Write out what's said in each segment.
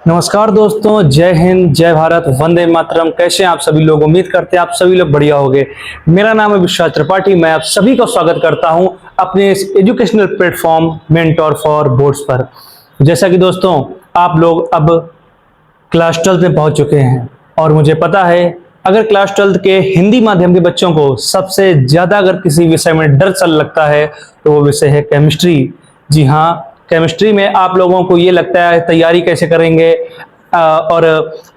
नमस्कार दोस्तों, जय हिंद, जय भारत, वंदे मातरम। कैसे हैं आप सभी लोग? उम्मीद करते हैं आप सभी लोग बढ़िया होंगे। मेरा नाम है विश्वास त्रिपाठी। मैं आप सभी का स्वागत करता हूं अपने इस educational platform mentor for boards पर। जैसा कि दोस्तों आप लोग अब क्लास 12 में पहुंच चुके हैं और मुझे पता है अगर क्लास 12 के हिंदी माध्यम के बच्चों को सबसे ज्यादा अगर किसी विषय में डर सा लगता है तो वो विषय है केमिस्ट्री। जी हाँ, केमिस्ट्री में आप लोगों को ये लगता है तैयारी कैसे करेंगे, और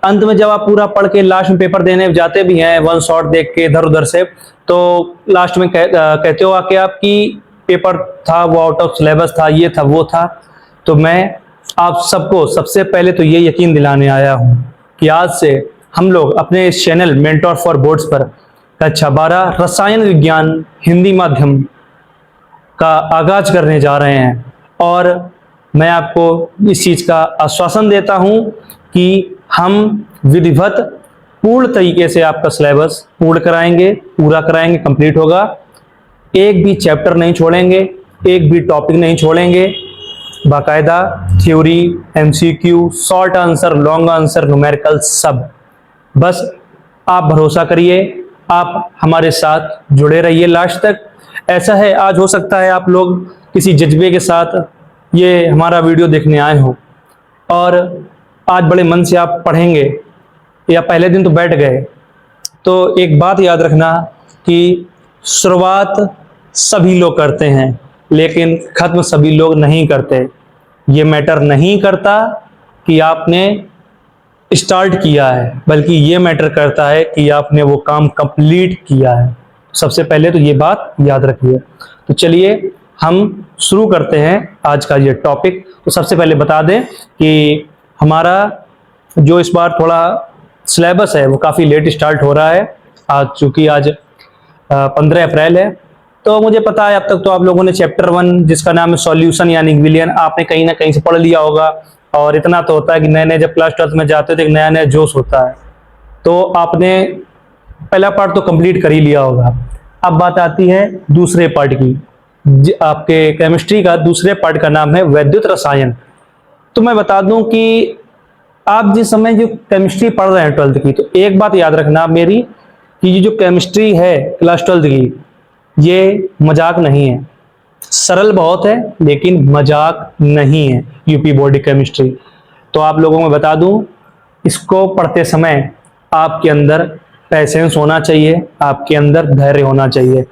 अंत में जब आप पूरा पढ़ के लास्ट में पेपर देने जाते भी हैं वन शॉट देख के इधर उधर से, तो लास्ट में कहते हो आके आप कि पेपर था वो आउट ऑफ सिलेबस था, ये था वो था। तो मैं आप सबको सबसे पहले तो ये यकीन दिलाने आया हूं कि आज से हम लोग अपने इस चैनल मेंटोर फॉर बोर्ड्स पर कक्षा 12 रसायन विज्ञान हिंदी माध्यम का आगाज करने जा रहे हैं। और मैं आपको इस चीज का आश्वासन देता हूं कि हम विधिवत पूर्ण तरीके से आपका सिलेबस पूर्ण कराएंगे, पूरा कराएंगे, कंप्लीट होगा। एक भी चैप्टर नहीं छोड़ेंगे, एक भी टॉपिक नहीं छोड़ेंगे। बाकायदा theory, MCQ, short answer, long answer, numerical सब। बस आप भरोसा करिए, आप हमारे साथ जुड़े रहिए लास्ट तक। ऐसा है, आज हो सकता है आप लोग किसी जज्बे के साथ ये हमारा वीडियो देखने आए हो और आज बड़े मन से आप पढ़ेंगे या पहले दिन तो बैठ गए। तो एक बात याद रखना कि शुरुआत सभी लोग करते हैं लेकिन खत्म सभी लोग नहीं करते। ये मैटर नहीं करता कि आपने स्टार्ट किया है, बल्कि ये मैटर करता है कि आपने वो काम कंप्लीट किया है। सबसे पहले तो ये बात याद रखिए। तो चलिए हम शुरू करते हैं आज का ये टॉपिक। तो सबसे पहले बता दें कि हमारा जो इस बार थोड़ा सिलेबस है वो काफ़ी लेट स्टार्ट हो रहा है। आज चूंकि आज 15 अप्रैल है, तो मुझे पता है अब तक तो आप लोगों ने चैप्टर 1 जिसका नाम है सॉल्यूशन यानी विलियन आपने कहीं ना कहीं से पढ़ लिया होगा। और इतना तो होता है कि नए नए जब क्लास 12 में जाते थे नया नया जोश होता है, तो आपने पहला पार्ट तो कंप्लीट कर ही लिया होगा। अब बात आती है दूसरे पार्ट की। आपके केमिस्ट्री का दूसरे पार्ट का नाम है वैद्युत रसायन। तो मैं बता दूं कि आप जिस समय जो केमिस्ट्री पढ़ रहे हैं 12th की, तो एक बात याद रखना आप मेरी कि ये जो केमिस्ट्री है क्लास 12th की, ये मजाक नहीं है। सरल बहुत है लेकिन मजाक नहीं है यूपी बोर्ड की केमिस्ट्री। तो आप लोगों को बता दूं, इसको पढ़ते समय आपके अंदर पैसेंस होना चाहिए, आपके अंदर धैर्य होना चाहिए।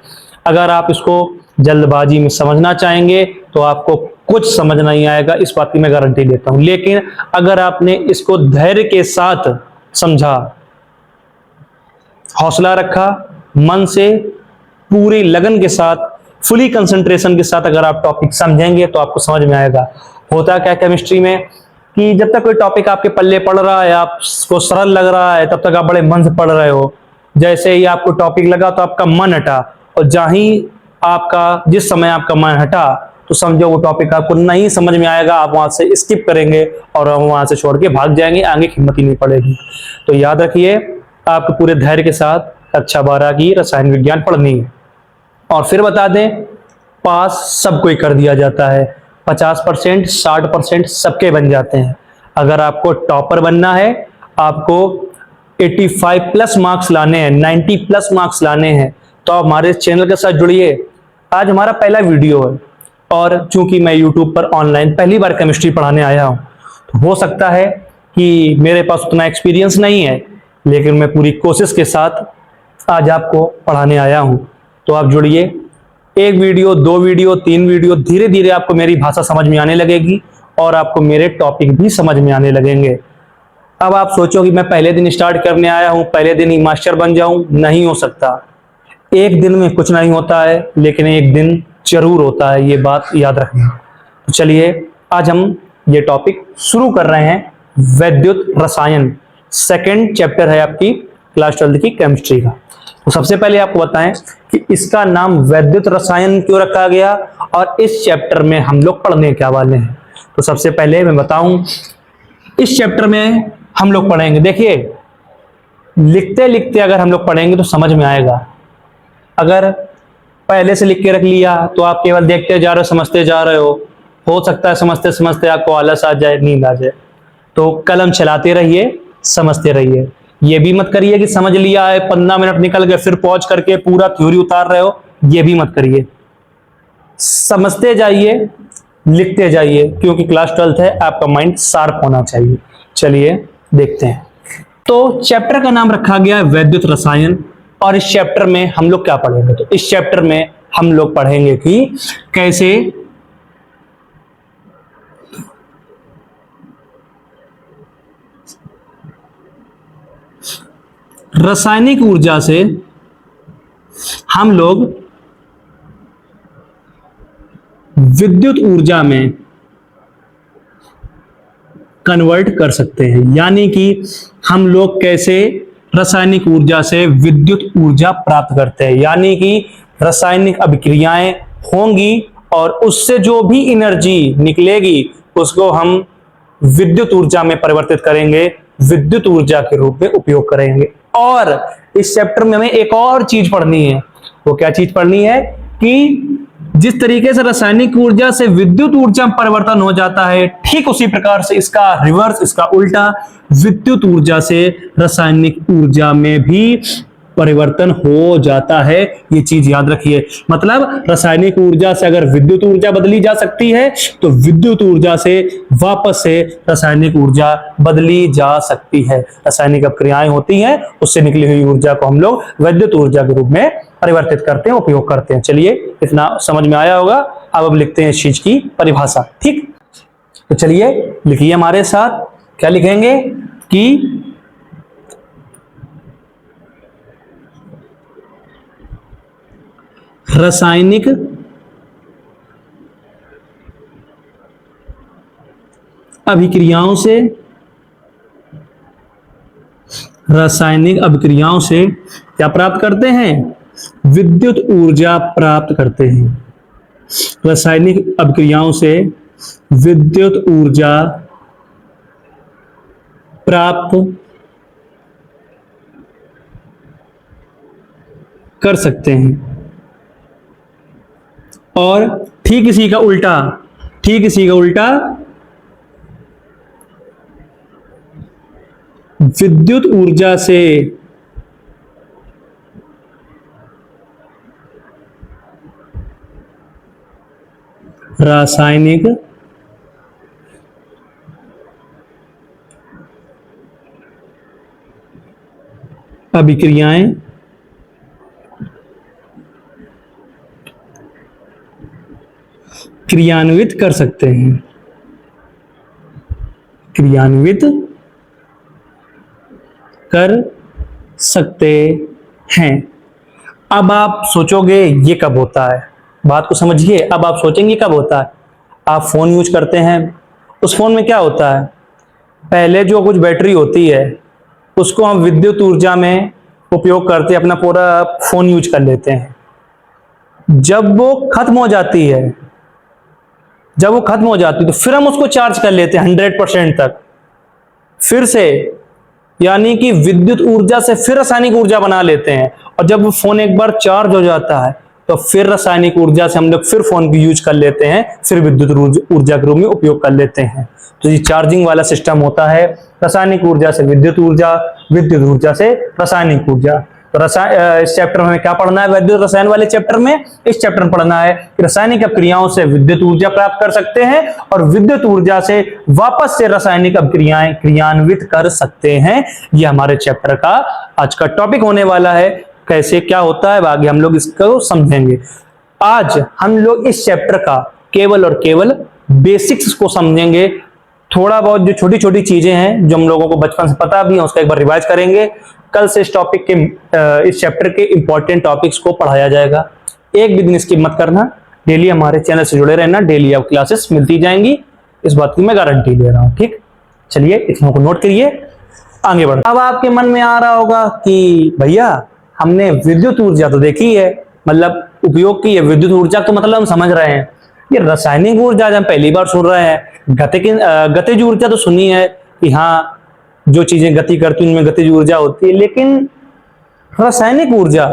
अगर आप इसको जल्दबाजी में समझना चाहेंगे तो आपको कुछ समझ नहीं आएगा, इस बात की मैं गारंटी देता हूं। लेकिन अगर आपने इसको धैर्य के साथ समझा, हौसला रखा, मन से पूरी लगन के साथ, फुली कंसंट्रेशन के साथ अगर आप टॉपिक समझेंगे तो आपको समझ में आएगा। होता क्या केमिस्ट्री में कि जब तक कोई टॉपिक आपके पल्ले पड़ रहा है, आपको सरल लग रहा है, तब तक आप बड़े मन से पढ़ रहे हो। जैसे ही आपको टॉपिक लगा तो आपका मन हटा, और जहां ही आपका जिस समय आपका मन हटा तो समझो वो टॉपिक आपको नहीं समझ में आएगा, आप वहां से स्किप करेंगे और वहां से छोड़ के भाग जाएंगे, आगे हिम्मत ही नहीं पड़ेगी। तो याद रखिए, आपको पूरे धैर्य के साथ कक्षा 12 की रसायन विज्ञान पढ़नी है। और फिर बता दें, पास सबको ही कर दिया जाता है। 50%, 60% सबके बन जाते हैं। अगर आपको टॉपर बनना है, आपको 85 प्लस मार्क्स लाने हैं, 90 प्लस मार्क्स लाने हैं, तो आप हमारे चैनल के साथ जुड़िए। आज हमारा पहला वीडियो है और चूंकि मैं यूट्यूब पर ऑनलाइन पहली बार केमिस्ट्री पढ़ाने आया हूं, तो हो सकता है कि मेरे पास उतना एक्सपीरियंस नहीं है, लेकिन मैं पूरी कोशिश के साथ आज आपको पढ़ाने आया हूं। तो आप जुड़िए। एक वीडियो, 2 वीडियो, 3 वीडियो, धीरे धीरे आपको मेरी भाषा समझ में आने लगेगी और आपको मेरे टॉपिक भी समझ में आने लगेंगे। अब आप सोचो कि मैं पहले दिन स्टार्ट करने आया हूं, पहले दिन ही मास्टर बन जाऊं, नहीं हो सकता। एक दिन में कुछ नहीं होता है, लेकिन एक दिन जरूर होता है, ये बात याद रखना। तो चलिए आज हम ये टॉपिक शुरू कर रहे हैं, वैद्युत रसायन। सेकंड चैप्टर है आपकी क्लास 12 की केमिस्ट्री का। तो सबसे पहले आपको बताएं कि इसका नाम वैद्युत रसायन क्यों रखा गया और इस चैप्टर में हम लोग पढ़ने क्या वाले हैं। तो सबसे पहले मैं बताऊं, इस चैप्टर में हम लोग पढ़ेंगे, देखिए लिखते लिखते अगर हम लोग पढ़ेंगे तो समझ में आएगा। अगर पहले से लिख के रख लिया तो आप केवल देखते जा रहे हो, समझते जा रहे हो सकता है समझते समझते आपको आलस आ जाए, नींद आ जाए। तो कलम चलाते रहिए, समझते रहिए। ये भी मत करिए कि समझ लिया है 15 मिनट निकल गए फिर पॉज करके पूरा थ्योरी उतार रहे हो, ये भी मत करिए। समझते जाइए, लिखते जाइए, क्योंकि क्लास 12th है, आपका माइंड शार्प होना चाहिए। चलिए देखते हैं। तो चैप्टर का नाम रखा गया है वैद्युत रसायन, और इस चैप्टर में हम लोग क्या पढ़ेंगे? तो इस चैप्टर में हम लोग पढ़ेंगे कि कैसे रासायनिक ऊर्जा से हम लोग विद्युत ऊर्जा में कन्वर्ट कर सकते हैं। यानी कि हम लोग कैसे रासायनिक ऊर्जा से विद्युत ऊर्जा प्राप्त करते हैं, यानी कि रासायनिक अभिक्रियाएं होंगी और उससे जो भी एनर्जी निकलेगी उसको हम विद्युत ऊर्जा में परिवर्तित करेंगे, विद्युत ऊर्जा के रूप में उपयोग करेंगे। और इस चैप्टर में हमें एक और चीज पढ़नी है। वो क्या चीज पढ़नी है? कि जिस तरीके से रासायनिक ऊर्जा से विद्युत ऊर्जा में परिवर्तन हो जाता है, ठीक उसी प्रकार से इसका रिवर्स, इसका उल्टा, विद्युत ऊर्जा से रासायनिक ऊर्जा में भी परिवर्तन हो जाता है। ये चीज याद रखिए। मतलब रासायनिक ऊर्जा से अगर विद्युत ऊर्जा बदली जा सकती है, तो विद्युत ऊर्जा से वापस से रासायनिक ऊर्जा बदली जा सकती है। रासायनिक अपक्रियाएं होती हैं, उससे निकली हुई ऊर्जा को हम लोग विद्युत ऊर्जा के रूप में परिवर्तित करते हैं, उपयोग करते हैं। चलिए, इतना समझ में आया होगा। अब लिखते हैं इस चीज की परिभाषा। ठीक, तो चलिए लिखिए हमारे साथ। क्या लिखेंगे? कि रासायनिक अभिक्रियाओं से, रासायनिक अभिक्रियाओं से क्या प्राप्त करते हैं? विद्युत ऊर्जा प्राप्त करते हैं। रासायनिक अभिक्रियाओं से विद्युत ऊर्जा प्राप्त कर सकते हैं। और ठीक इसी का उल्टा, ठीक इसी का उल्टा, विद्युत ऊर्जा से रासायनिक अभिक्रियाएं क्रियान्वित कर सकते हैं, क्रियान्वित कर सकते हैं। अब आप सोचोगे ये कब होता है? बात को समझिए। अब आप सोचेंगे कब होता है? आप फोन यूज करते हैं, उस फोन में क्या होता है? पहले जो कुछ बैटरी होती है उसको हम विद्युत ऊर्जा में उपयोग करते, अपना पूरा फोन यूज कर लेते हैं। जब वो खत्म हो जाती है, जब वो खत्म हो जाती है तो फिर हम उसको चार्ज कर लेते हैं 100% तक, फिर से, यानी कि विद्युत ऊर्जा से फिर रासायनिक ऊर्जा बना लेते हैं। और जब वो फोन एक बार चार्ज हो जाता है तो फिर रासायनिक ऊर्जा से हम लोग फिर फोन की यूज कर लेते हैं, फिर विद्युत ऊर्जा के रूप में उपयोग कर लेते हैं। तो ये चार्जिंग वाला सिस्टम होता है। रासायनिक ऊर्जा से विद्युत ऊर्जा, विद्युत ऊर्जा से रासायनिक ऊर्जा। तो इस चैप्टर में हमें क्या पढ़ना है? वैद्युत रसायन वाले चैप्टर में, इस चैप्टर में पढ़ना है कि रासायनिक अभिक्रियाओं से विद्युत ऊर्जा प्राप्त कर सकते हैं और विद्युत ऊर्जा से वापस से रासायनिक अभिक्रियाएं क्रियान्वित कर सकते हैं। ये हमारे चैप्टर का आज का टॉपिक होने वाला है। कैसे क्या होता है आगे हम लोग इसको समझेंगे। आज हम लोग इस चैप्टर का केवल और केवल बेसिक्स को समझेंगे। थोड़ा बहुत जो छोटी छोटी चीजें हैं जो हम लोगों को बचपन से पता भी है उसका एक बार रिवाइज करेंगे। कल से इस टॉपिक के, इस चैप्टर के इंपॉर्टेंट टॉपिक्स को पढ़ाया जाएगा। एक भी दिन स्किप मत करना, डेली हमारे चैनल से जुड़े रहना, डेली आप क्लासेस मिलती जाएंगी, इस बात की मैं गारंटी दे रहा हूं। ठीक, चलिए इतना को नोट करिए, आगे बढ़। अब आपके मन में आ रहा होगा कि भैया हमने विद्युत ऊर्जा तो देखी है, मतलब उपयोग की है, विद्युत ऊर्जा तो मतलब हम समझ रहे हैं, ये रासायनिक ऊर्जा हम पहली बार सुन रहे हैं। गतिज ऊर्जा तो सुनी है कि हाँ जो चीजें गति करती हैं उनमें गतिज ऊर्जा होती है, लेकिन रासायनिक ऊर्जा,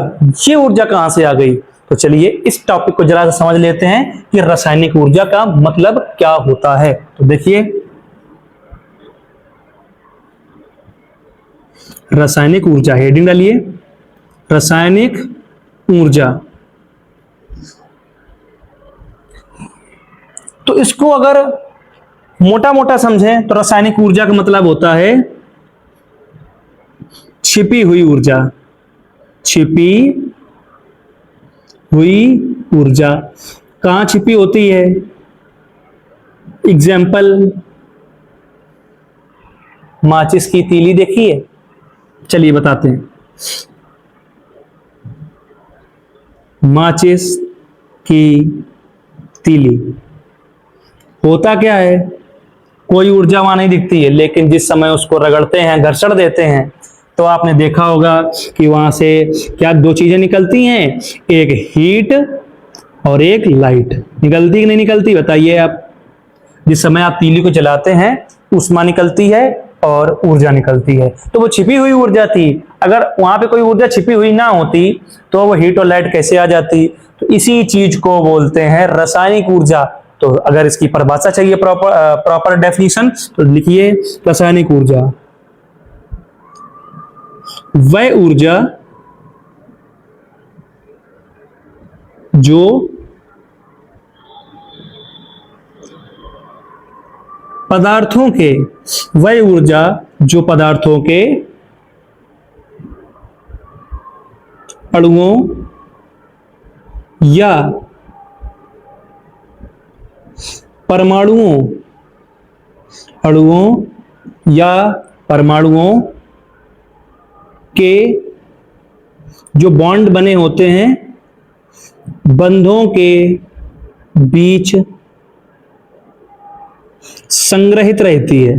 ये ऊर्जा कहां से आ गई? तो चलिए इस टॉपिक को जरा समझ लेते हैं कि रासायनिक ऊर्जा का मतलब क्या होता है। तो देखिए, रासायनिक ऊर्जा, हेडिंग डालिए रासायनिक ऊर्जा। तो इसको अगर मोटा मोटा समझें तो रासायनिक ऊर्जा का मतलब होता है छिपी हुई ऊर्जा, छिपी हुई ऊर्जा। कहां छिपी होती है? एग्जाम्पल, माचिस की तीली देखी है? चलिए बताते हैं। माचिस की तीली होता क्या है? कोई ऊर्जा वहां नहीं दिखती है, लेकिन जिस समय उसको रगड़ते हैं, घर्षण देते हैं, तो आपने देखा होगा कि वहां से क्या दो चीजें निकलती हैं, एक हीट और एक लाइट। निकलती कि नहीं निकलती बताइए आप? जिस समय आप तीली को जलाते हैं ऊष्मा निकलती है और ऊर्जा निकलती है, तो वो छिपी हुई ऊर्जा थी। अगर वहां पे कोई ऊर्जा छिपी हुई ना होती तो वो हीट और लाइट कैसे आ जाती? तो इसी चीज को बोलते हैं रासायनिक ऊर्जा। तो अगर इसकी परिभाषा चाहिए, प्रॉपर डेफिनेशन, तो लिखिए रासायनिक ऊर्जा वह ऊर्जा जो पदार्थों के, वह ऊर्जा जो पदार्थों के अणुओं या परमाणुओं, अणुओं या परमाणुओं के जो बॉन्ड बने होते हैं, बंधों के बीच संग्रहित रहती है।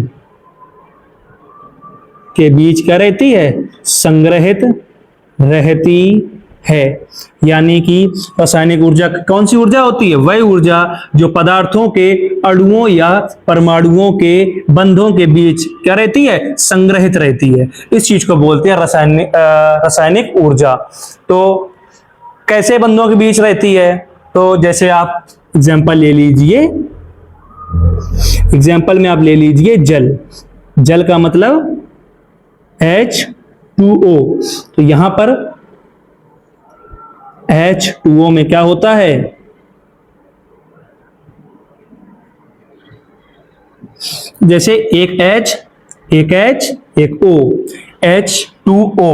के बीच क्या रहती है? संग्रहित रहती है। यानी कि रासायनिक ऊर्जा कौन सी ऊर्जा होती है? वह ऊर्जा जो पदार्थों के अणुओं या परमाणुओं के बंधों के बीच क्या रहती है? संग्रहित रहती है। इस चीज को बोलते हैं रासायनिक ऊर्जा। तो कैसे बंधों के बीच रहती है? तो जैसे आप एग्जाम्पल ले लीजिए, एग्जाम्पल में आप ले लीजिए जल। जल का मतलब H2O। तो यहां पर H2O में क्या होता है? जैसे एक H, एक H, एक O, H2O।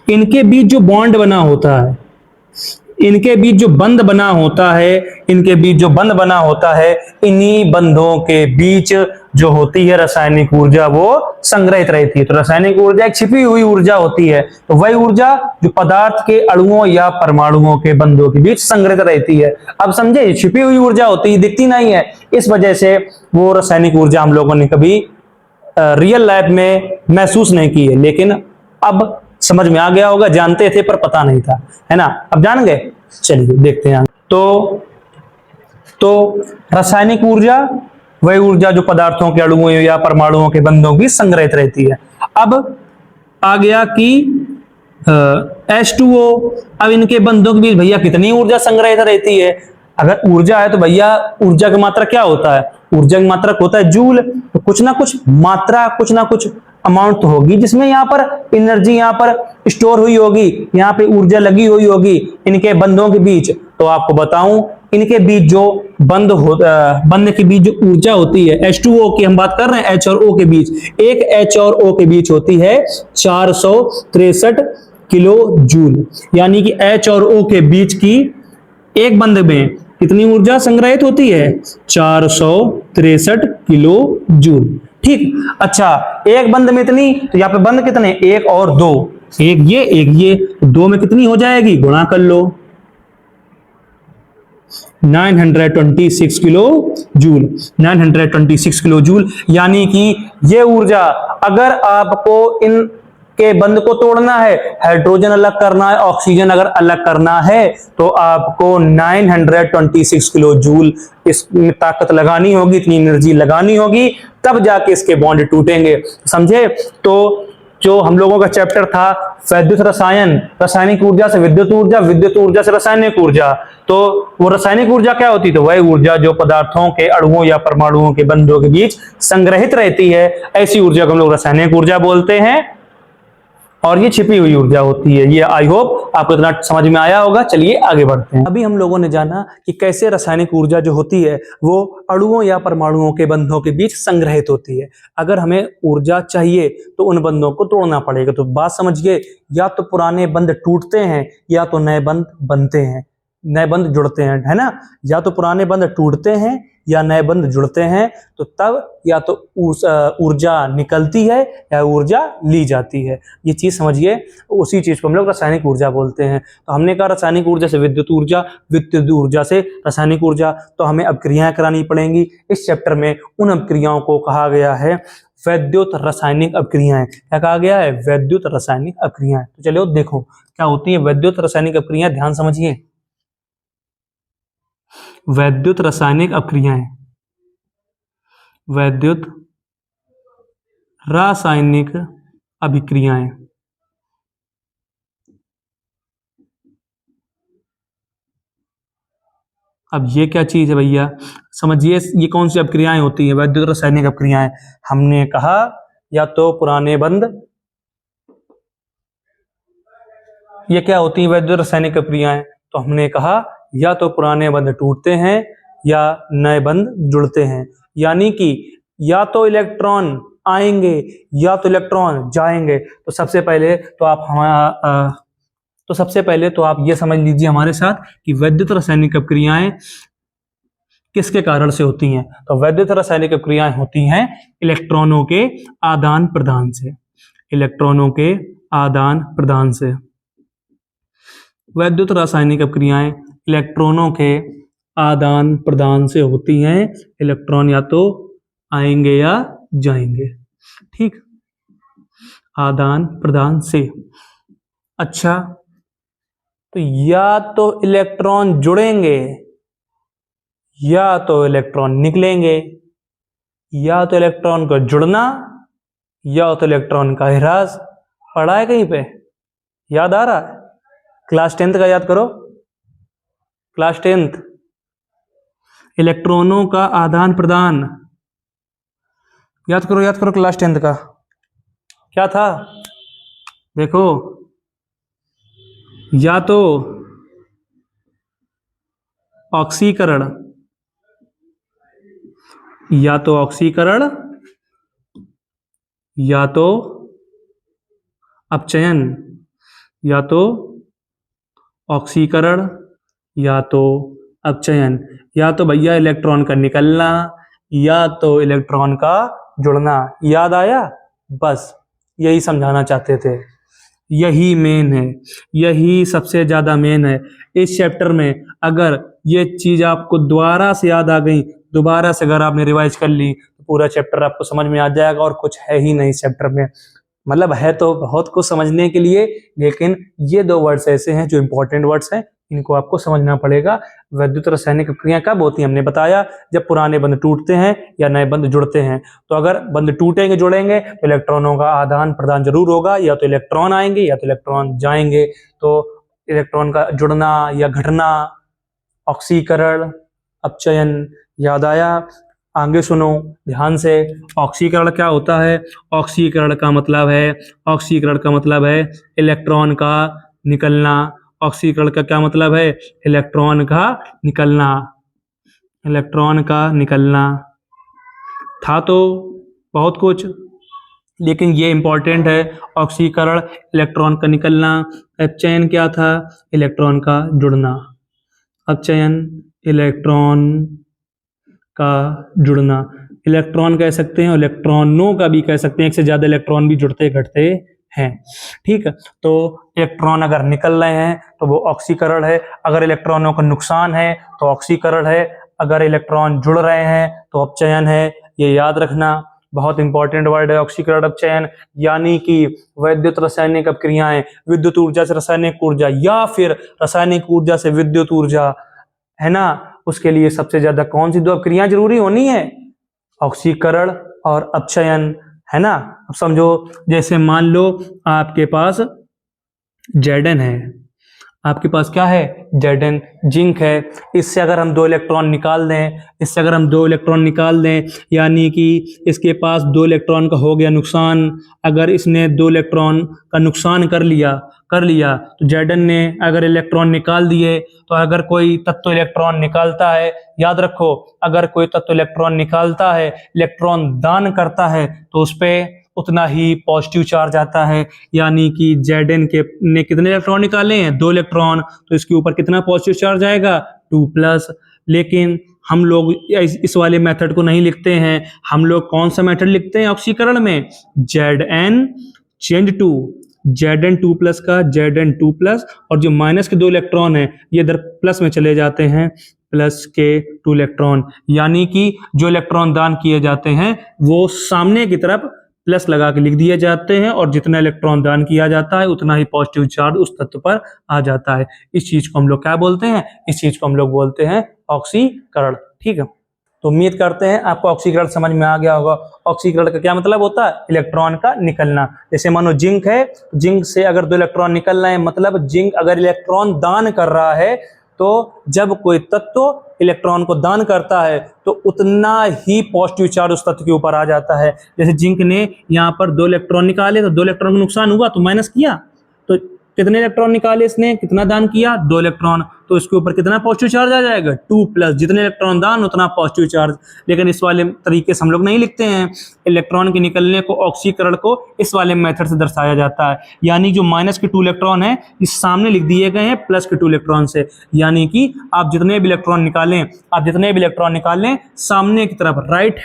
इनके बीच जो बॉन्ड बना होता है, इनके बीच जो बंध बना होता है, इनके बीच जो बंध बना होता है, इन्हीं बंधों के बीच जो होती है रासायनिक ऊर्जा, वो संग्रहित रहती है। तो रासायनिक ऊर्जा एक छिपी हुई ऊर्जा होती है। तो वही ऊर्जा जो पदार्थ के अणुओं या परमाणुओं के बंधों के बीच संग्रहित रहती है। अब समझे, छिपी हुई ऊर्जा होती है, दिखती नहीं है, इस वजह से वो रासायनिक ऊर्जा हम लोगों ने कभी रियल लाइफ में महसूस नहीं की है, लेकिन अब समझ में आ गया होगा। जानते थे पर पता नहीं था, है ना? अब जान गए। चलिए देखते हैं। तो रासायनिक ऊर्जा वह ऊर्जा जो पदार्थों के अणुओं या परमाणुओं के बंधों की संग्रहित रहती है। अब आ गया कि H2O। अब इनके बंधों के बीच भैया कितनी ऊर्जा संग्रहित रहती है? अगर ऊर्जा है तो भैया ऊर्जा की मात्रा क्या होता है? ऊर्जा की मात्रा होता है जूल। तो कुछ ना कुछ मात्रा, कुछ ना कुछ अमाउंट तो होगी जिसमें यहाँ पर एनर्जी यहाँ पर स्टोर हुई होगी, यहाँ पे ऊर्जा लगी हुई होगी इनके बंधों के बीच। तो आपको बताऊं, इनके बीच जो बंध के बीच जो ऊर्जा होती है, H2O की हम बात कर रहे हैं, H और O के बीच, एक H और O के बीच होती है 463 किलो जूल। यानी कि H और O के बीच की एक बंध में कितनी ऊर्जा संग्रहित होती है? 463 किलो जूल। ठीक। अच्छा, एक बंध में इतनी, तो यहाँ पे बंध कितने? एक और दो, एक ये, दो में कितनी हो जाएगी? गुणा कर लो, 926 किलो जूल। 926 kilo joule. यानी कि ये ऊर्जा, अगर आपको इन के बंध को तोड़ना है, हाइड्रोजन अलग करना है, ऑक्सीजन अगर अलग करना है, तो आपको 926 किलो जूल इसमें ताकत लगानी होगी, इतनी एनर्जी लगानी होगी, तब जाके इसके बॉन्ड टूटेंगे। समझे? तो जो हम लोगों का चैप्टर था वैद्युत रसायन, रासायनिक ऊर्जा से विद्युत ऊर्जा, विद्युत ऊर्जा से रासायनिक ऊर्जा। तो वो रासायनिक ऊर्जा क्या होती है? तो वह ऊर्जा जो पदार्थों के अणुओं या परमाणुओं के बंधों के बीच संग्रहित रहती है, ऐसी ऊर्जा को हम लोग रासायनिक ऊर्जा बोलते हैं। और ये छिपी हुई ऊर्जा होती है। ये आई होप आपको इतना समझ में आया होगा। चलिए आगे बढ़ते हैं। अभी हम लोगों ने जाना कि कैसे रासायनिक ऊर्जा जो होती है वो अणुओं या परमाणुओं के बंधों के बीच संग्रहित होती है। अगर हमें ऊर्जा चाहिए तो उन बंधों को तोड़ना पड़ेगा। तो बात समझिए, या तो पुराने बंध टूटते हैं या तो नए बंध बनते हैं, नए बंध जुड़ते हैं, है ना। या तो पुराने बंध टूटते हैं या नए बंध जुड़ते हैं। तो तब या तो ऊर्जा निकलती है या ऊर्जा ली जाती है। ये चीज समझिए, उसी चीज को हम लोग रासायनिक ऊर्जा बोलते हैं। तो हमने कहा रासायनिक ऊर्जा से विद्युत ऊर्जा, विद्युत ऊर्जा से रासायनिक ऊर्जा। तो हमें अभिक्रियाएं करानी पड़ेंगी। इस चैप्टर में उन अभिक्रियाओं को कहा गया है वैद्युत रासायनिक अभिक्रियाएं। क्या कहा गया है? वैद्युत रासायनिक अभिक्रियाएं। तो चलिए देखो क्या होती है वैद्युत रासायनिक अभिक्रियाएं, ध्यान समझिए। वैद्युत रासायनिक अभिक्रियाएं, वैद्युत रासायनिक अभिक्रियाएं। अब ये क्या चीज है भैया, समझिए। ये कौन सी अभिक्रियाएं होती है? वैद्युत रासायनिक अभिक्रियाएं। हमने कहा या तो पुराने बंध, ये क्या होती है वैद्युत रासायनिक अभिक्रियाएं? तो हमने कहा या तो पुराने बंध टूटते हैं या नए बंध जुड़ते हैं। यानी कि या तो इलेक्ट्रॉन आएंगे या तो इलेक्ट्रॉन जाएंगे। तो सबसे पहले तो आप ये समझ लीजिए हमारे साथ कि वैद्युत रासायनिक अभिक्रियाएं किसके कारण से होती हैं। तो वैद्युत रासायनिक अभिक्रियाएं होती हैं इलेक्ट्रॉनों के आदान प्रदान से, इलेक्ट्रॉनों के आदान प्रदान से। वैद्युत रासायनिक अभिक्रियाएं इलेक्ट्रॉनों के आदान प्रदान से होती हैं। इलेक्ट्रॉन या तो आएंगे या जाएंगे, ठीक, आदान प्रदान से। अच्छा, तो या तो इलेक्ट्रॉन जुड़ेंगे या तो इलेक्ट्रॉन निकलेंगे। या तो इलेक्ट्रॉन का जुड़ना या तो इलेक्ट्रॉन का ह्रास। पढ़ा है कहीं पे? याद आ रहा है? क्लास 10th का याद करो, क्लास 10th। इलेक्ट्रॉनों का आदान प्रदान याद करो, याद करो क्लास 10th का क्या था। देखो, या तो ऑक्सीकरण, या तो ऑक्सीकरण या तो अपचयन, या तो ऑक्सीकरण या तो अपचयन। या तो भैया इलेक्ट्रॉन का निकलना या तो इलेक्ट्रॉन का जुड़ना। याद आया? बस यही समझाना चाहते थे। यही मेन है, यही सबसे ज्यादा मेन है इस चैप्टर में। अगर ये चीज आपको दोबारा से याद आ गई, दोबारा से अगर आपने रिवाइज कर ली तो पूरा चैप्टर आपको समझ में आ जाएगा। और कुछ है ही नहीं इस चैप्टर में, मतलब है तो बहुत कुछ समझने के लिए, लेकिन ये दो वर्ड्स ऐसे हैं जो इंपॉर्टेंट वर्ड्स हैं, इनको आपको समझना पड़ेगा। वैद्युत रासायनिक अभिक्रियाएं कब होती हैं? हमने बताया जब पुराने बंध टूटते हैं या नए बंध जुड़ते हैं। तो अगर बंध टूटेंगे जुड़ेंगे तो इलेक्ट्रॉनों का आदान प्रदान जरूर होगा, या तो इलेक्ट्रॉन आएंगे या तो इलेक्ट्रॉन जाएंगे। तो इलेक्ट्रॉन का जुड़ना या घटना, ऑक्सीकरण, अपचयन। याद आया? आगे सुनो ध्यान से। ऑक्सीकरण क्या होता है? ऑक्सीकरण का मतलब है, ऑक्सीकरण का मतलब है इलेक्ट्रॉन का निकलना। ऑक्सीकरण का क्या मतलब है? इलेक्ट्रॉन का निकलना, इलेक्ट्रॉन का निकलना। था तो बहुत कुछ, लेकिन ये इंपॉर्टेंट है। ऑक्सीकरण इलेक्ट्रॉन का निकलना। अपचयन क्या था? इलेक्ट्रॉन का जुड़ना। अपचयन इलेक्ट्रॉन का जुड़ना। इलेक्ट्रॉन कह सकते हैं, इलेक्ट्रॉनों का भी कह सकते हैं, एक से ज्यादा इलेक्ट्रॉन भी जुड़ते घटते हैं, ठीक है। तो इलेक्ट्रॉन अगर निकल रहे हैं तो वो ऑक्सीकरण है, अगर इलेक्ट्रॉनों का नुकसान है तो ऑक्सीकरण है, अगर इलेक्ट्रॉन जुड़ रहे हैं तो अपचयन है। ये याद रखना, बहुत इंपॉर्टेंट वर्ड है ऑक्सीकरण, अपचयन। यानी कि वैद्युत रासायनिक अभिक्रियाएं विद्युत ऊर्जा से रासायनिक ऊर्जा या फिर रासायनिक ऊर्जा से विद्युत ऊर्जा, है ना, उसके लिए सबसे ज्यादा कौन सी दो अभिक्रियाएं जरूरी होनी है? ऑक्सीकरण और अपचयन, है ना। अब समझो, जैसे मान लो आपके पास Zn है, आपके पास क्या है, Zn जिंक है। इससे अगर हम 2 इलेक्ट्रॉन निकाल दें, यानी कि इसके पास 2 इलेक्ट्रॉन का हो गया नुकसान। अगर इसने 2 इलेक्ट्रॉन का नुकसान कर लिया तो Zn ने अगर इलेक्ट्रॉन निकाल दिए, तो अगर कोई तत्व इलेक्ट्रॉन निकालता है, याद रखो, अगर कोई तत्व इलेक्ट्रॉन निकालता है, इलेक्ट्रॉन दान करता है, तो उस पे उतना ही पॉजिटिव चार्ज आता है। यानी कि Zn के ने कितने इलेक्ट्रॉन निकाले हैं, 2 इलेक्ट्रॉन, तो इसके ऊपर कितना पॉजिटिव चार्ज आएगा, 2+। लेकिन हम लोग इस वाले मेथड को नहीं लिखते हैं, हम लोग कौन सा मेथड लिखते हैं ऑक्सीकरण में, Zn चेंज टू Zn 2+ का Zn 2+, और जो माइनस के 2 इलेक्ट्रॉन है ये इधर प्लस में चले जाते हैं, प्लस के 2 इलेक्ट्रॉन। यानी कि जो इलेक्ट्रॉन दान किए जाते हैं वो सामने की तरफ प्लस लगा के लिख दिए जाते हैं, और जितना इलेक्ट्रॉन दान किया जाता है उतना ही पॉजिटिव चार्ज उस तत्व पर आ जाता है। इस चीज को हम लोग क्या बोलते हैं, इस चीज को हम लोग बोलते हैं ऑक्सीकरण। ठीक है, तो उम्मीद करते हैं आपको ऑक्सीकरण समझ में आ गया होगा। ऑक्सीकरण का क्या मतलब होता है, इलेक्ट्रॉन का निकलना। जैसे मानो जिंक है, जिंक से अगर 2 इलेक्ट्रॉन निकल रहे हैं, मतलब जिंक अगर इलेक्ट्रॉन दान कर रहा है, तो जब कोई तत्व इलेक्ट्रॉन को दान करता है तो उतना ही पॉजिटिव चार्ज उस तत्व के ऊपर आ जाता है। जैसे जिंक ने यहाँ पर 2 इलेक्ट्रॉन निकाले, तो 2 इलेक्ट्रॉन का नुकसान हुआ तो माइनस किया, तो कितने इलेक्ट्रॉन निकाले इसने, कितना दान किया, 2 इलेक्ट्रॉन, तो इसके ऊपर कितना पॉजिटिव चार्ज आ जाएगा, 2+। जितने इलेक्ट्रॉन दान उतना पॉजिटिव चार्ज। लेकिन इस वाले तरीके से हम लोग नहीं लिखते हैं, इलेक्ट्रॉन के निकलने को, ऑक्सीकरण को इस वाले मेथड से दर्शाया जाता है। यानी जो माइनस के 2 इलेक्ट्रॉन है इस सामने लिख दिए गए हैं प्लस के 2 इलेक्ट्रॉन से। यानी कि आप जितने भी इलेक्ट्रॉन निकालें, सामने की तरफ, राइट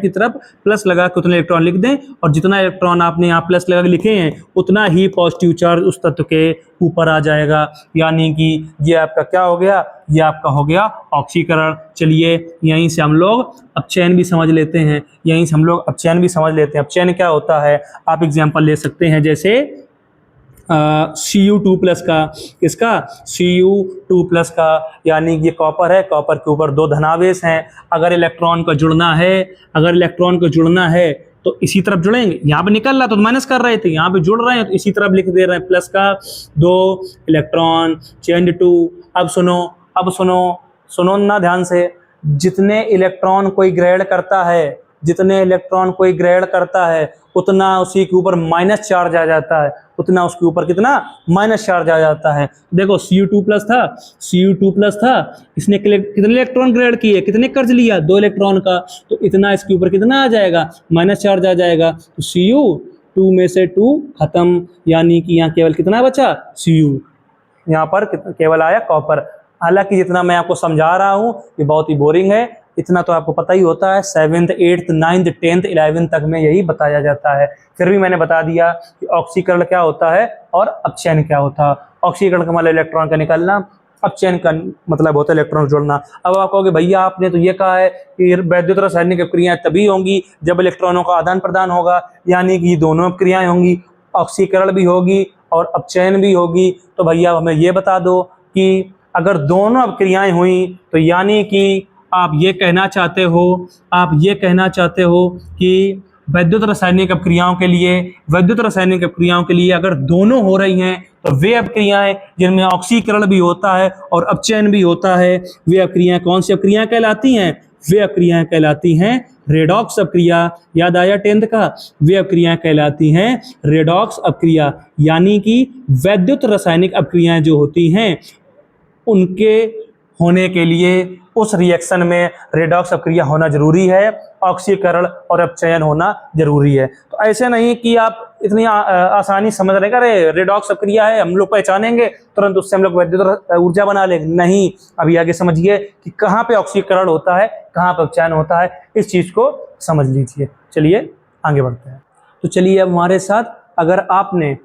की तरफ प्लस लगा के उतने इलेक्ट्रॉन लिख दें, और जितना इलेक्ट्रॉन आपने यहाँ प्लस लगा के लिखे हैं उतना ही पॉजिटिव चार्ज उस तत्व के ऊपर आ जाएगा। यानी कि ये आपका क्या हो गया, ये आपका हो गया ऑक्सीकरण। चलिए यहीं से हम लोग अपचयन भी समझ लेते हैं। अपचयन क्या होता है, आप एग्जांपल ले सकते हैं, जैसे Cu2+ का, किसका, Cu2+ का, यानी ये कॉपर है, कॉपर के ऊपर 2 धनावेश हैं। अगर इलेक्ट्रॉन को जुड़ना है तो इसी तरफ जुड़ेंगे। यहाँ पे निकल रहा तो माइनस कर रहे थे, यहाँ पे जुड़ रहे हैं तो इसी तरफ लिख दे रहे हैं, प्लस का 2 इलेक्ट्रॉन चेंज टू। अब सुनो ना ध्यान से, जितने इलेक्ट्रॉन कोई ग्रहण करता है उतना उसी के ऊपर माइनस चार्ज आ जाता है, देखो Cu2+ था, इसने कितने इलेक्ट्रॉन ग्रहण किए, कितने कर्ज लिया, 2 इलेक्ट्रॉन का, तो इतना इसके ऊपर कितना आ जाएगा, माइनस चार्ज आ जाएगा। तो Cu2 में से 2 खत्म, यानी कि यहाँ केवल कितना बचा, Cu, यहाँ पर केवल आया कॉपर। हालांकि जितना मैं आपको समझा रहा हूँ ये बहुत ही बोरिंग है, इतना तो आपको पता ही होता है, 7th 8th 9th 10th 11th तक में यही बताया जाता है। फिर भी मैंने बता दिया कि ऑक्सीकरण क्या होता है और अपचयन क्या होता है। ऑक्सीकरण का मतलब इलेक्ट्रॉन का निकलना, अपचयन का मतलब होता है इलेक्ट्रॉन जोड़ना। अब आप कहोगे भैया आपने तो ये कहा है कि वैद्युत रासायनिक क्रियाएं तभी होंगी जब इलेक्ट्रॉनों का आदान प्रदान होगा, यानी कि दोनों क्रियाएं होंगी, ऑक्सीकरण भी होगी और अपचयन भी होगी। तो भैया हमें ये बता दो कि अगर दोनों अब क्रियाएं हुई तो यानी कि आप ये कहना चाहते हो कि वैद्युत रासायनिक अपक्रियाओं के लिए अगर दोनों हो रही हैं तो वे अपक्रियाएं जिनमें ऑक्सीकरण भी होता है और अपचयन भी होता है, वे अपक्रियाएं कौन सी अपक्रियाएं कहलाती हैं, वे अपक्रियाएं कहलाती हैं रेडॉक्स अपक्रिया। याद आया 10th का, वे अपक्रियाएं कहलाती हैं रेडॉक्स अपक्रिया। यानी कि वैद्युत रासायनिक अपक्रियाएं जो होती हैं उनके होने के लिए उस रिएक्शन में रेडॉक्स अपक्रिया होना जरूरी है, ऑक्सीकरण और अपचयन होना जरूरी है। तो ऐसे नहीं कि आप इतनी आसानी समझ रहे, अरे रेडॉक्स अपक्रिया है हम लोग पहचानेंगे तुरंत उससे हम लोग वैद्युत ऊर्जा बना लेंगे, नहीं। अभी आगे समझिए कि कहाँ पे ऑक्सीकरण होता है, कहाँ पे अपचयन होता है, इस चीज को समझ लीजिए। चलिए आगे बढ़ते हैं। तो चलिए अब हमारे साथ, अगर आपने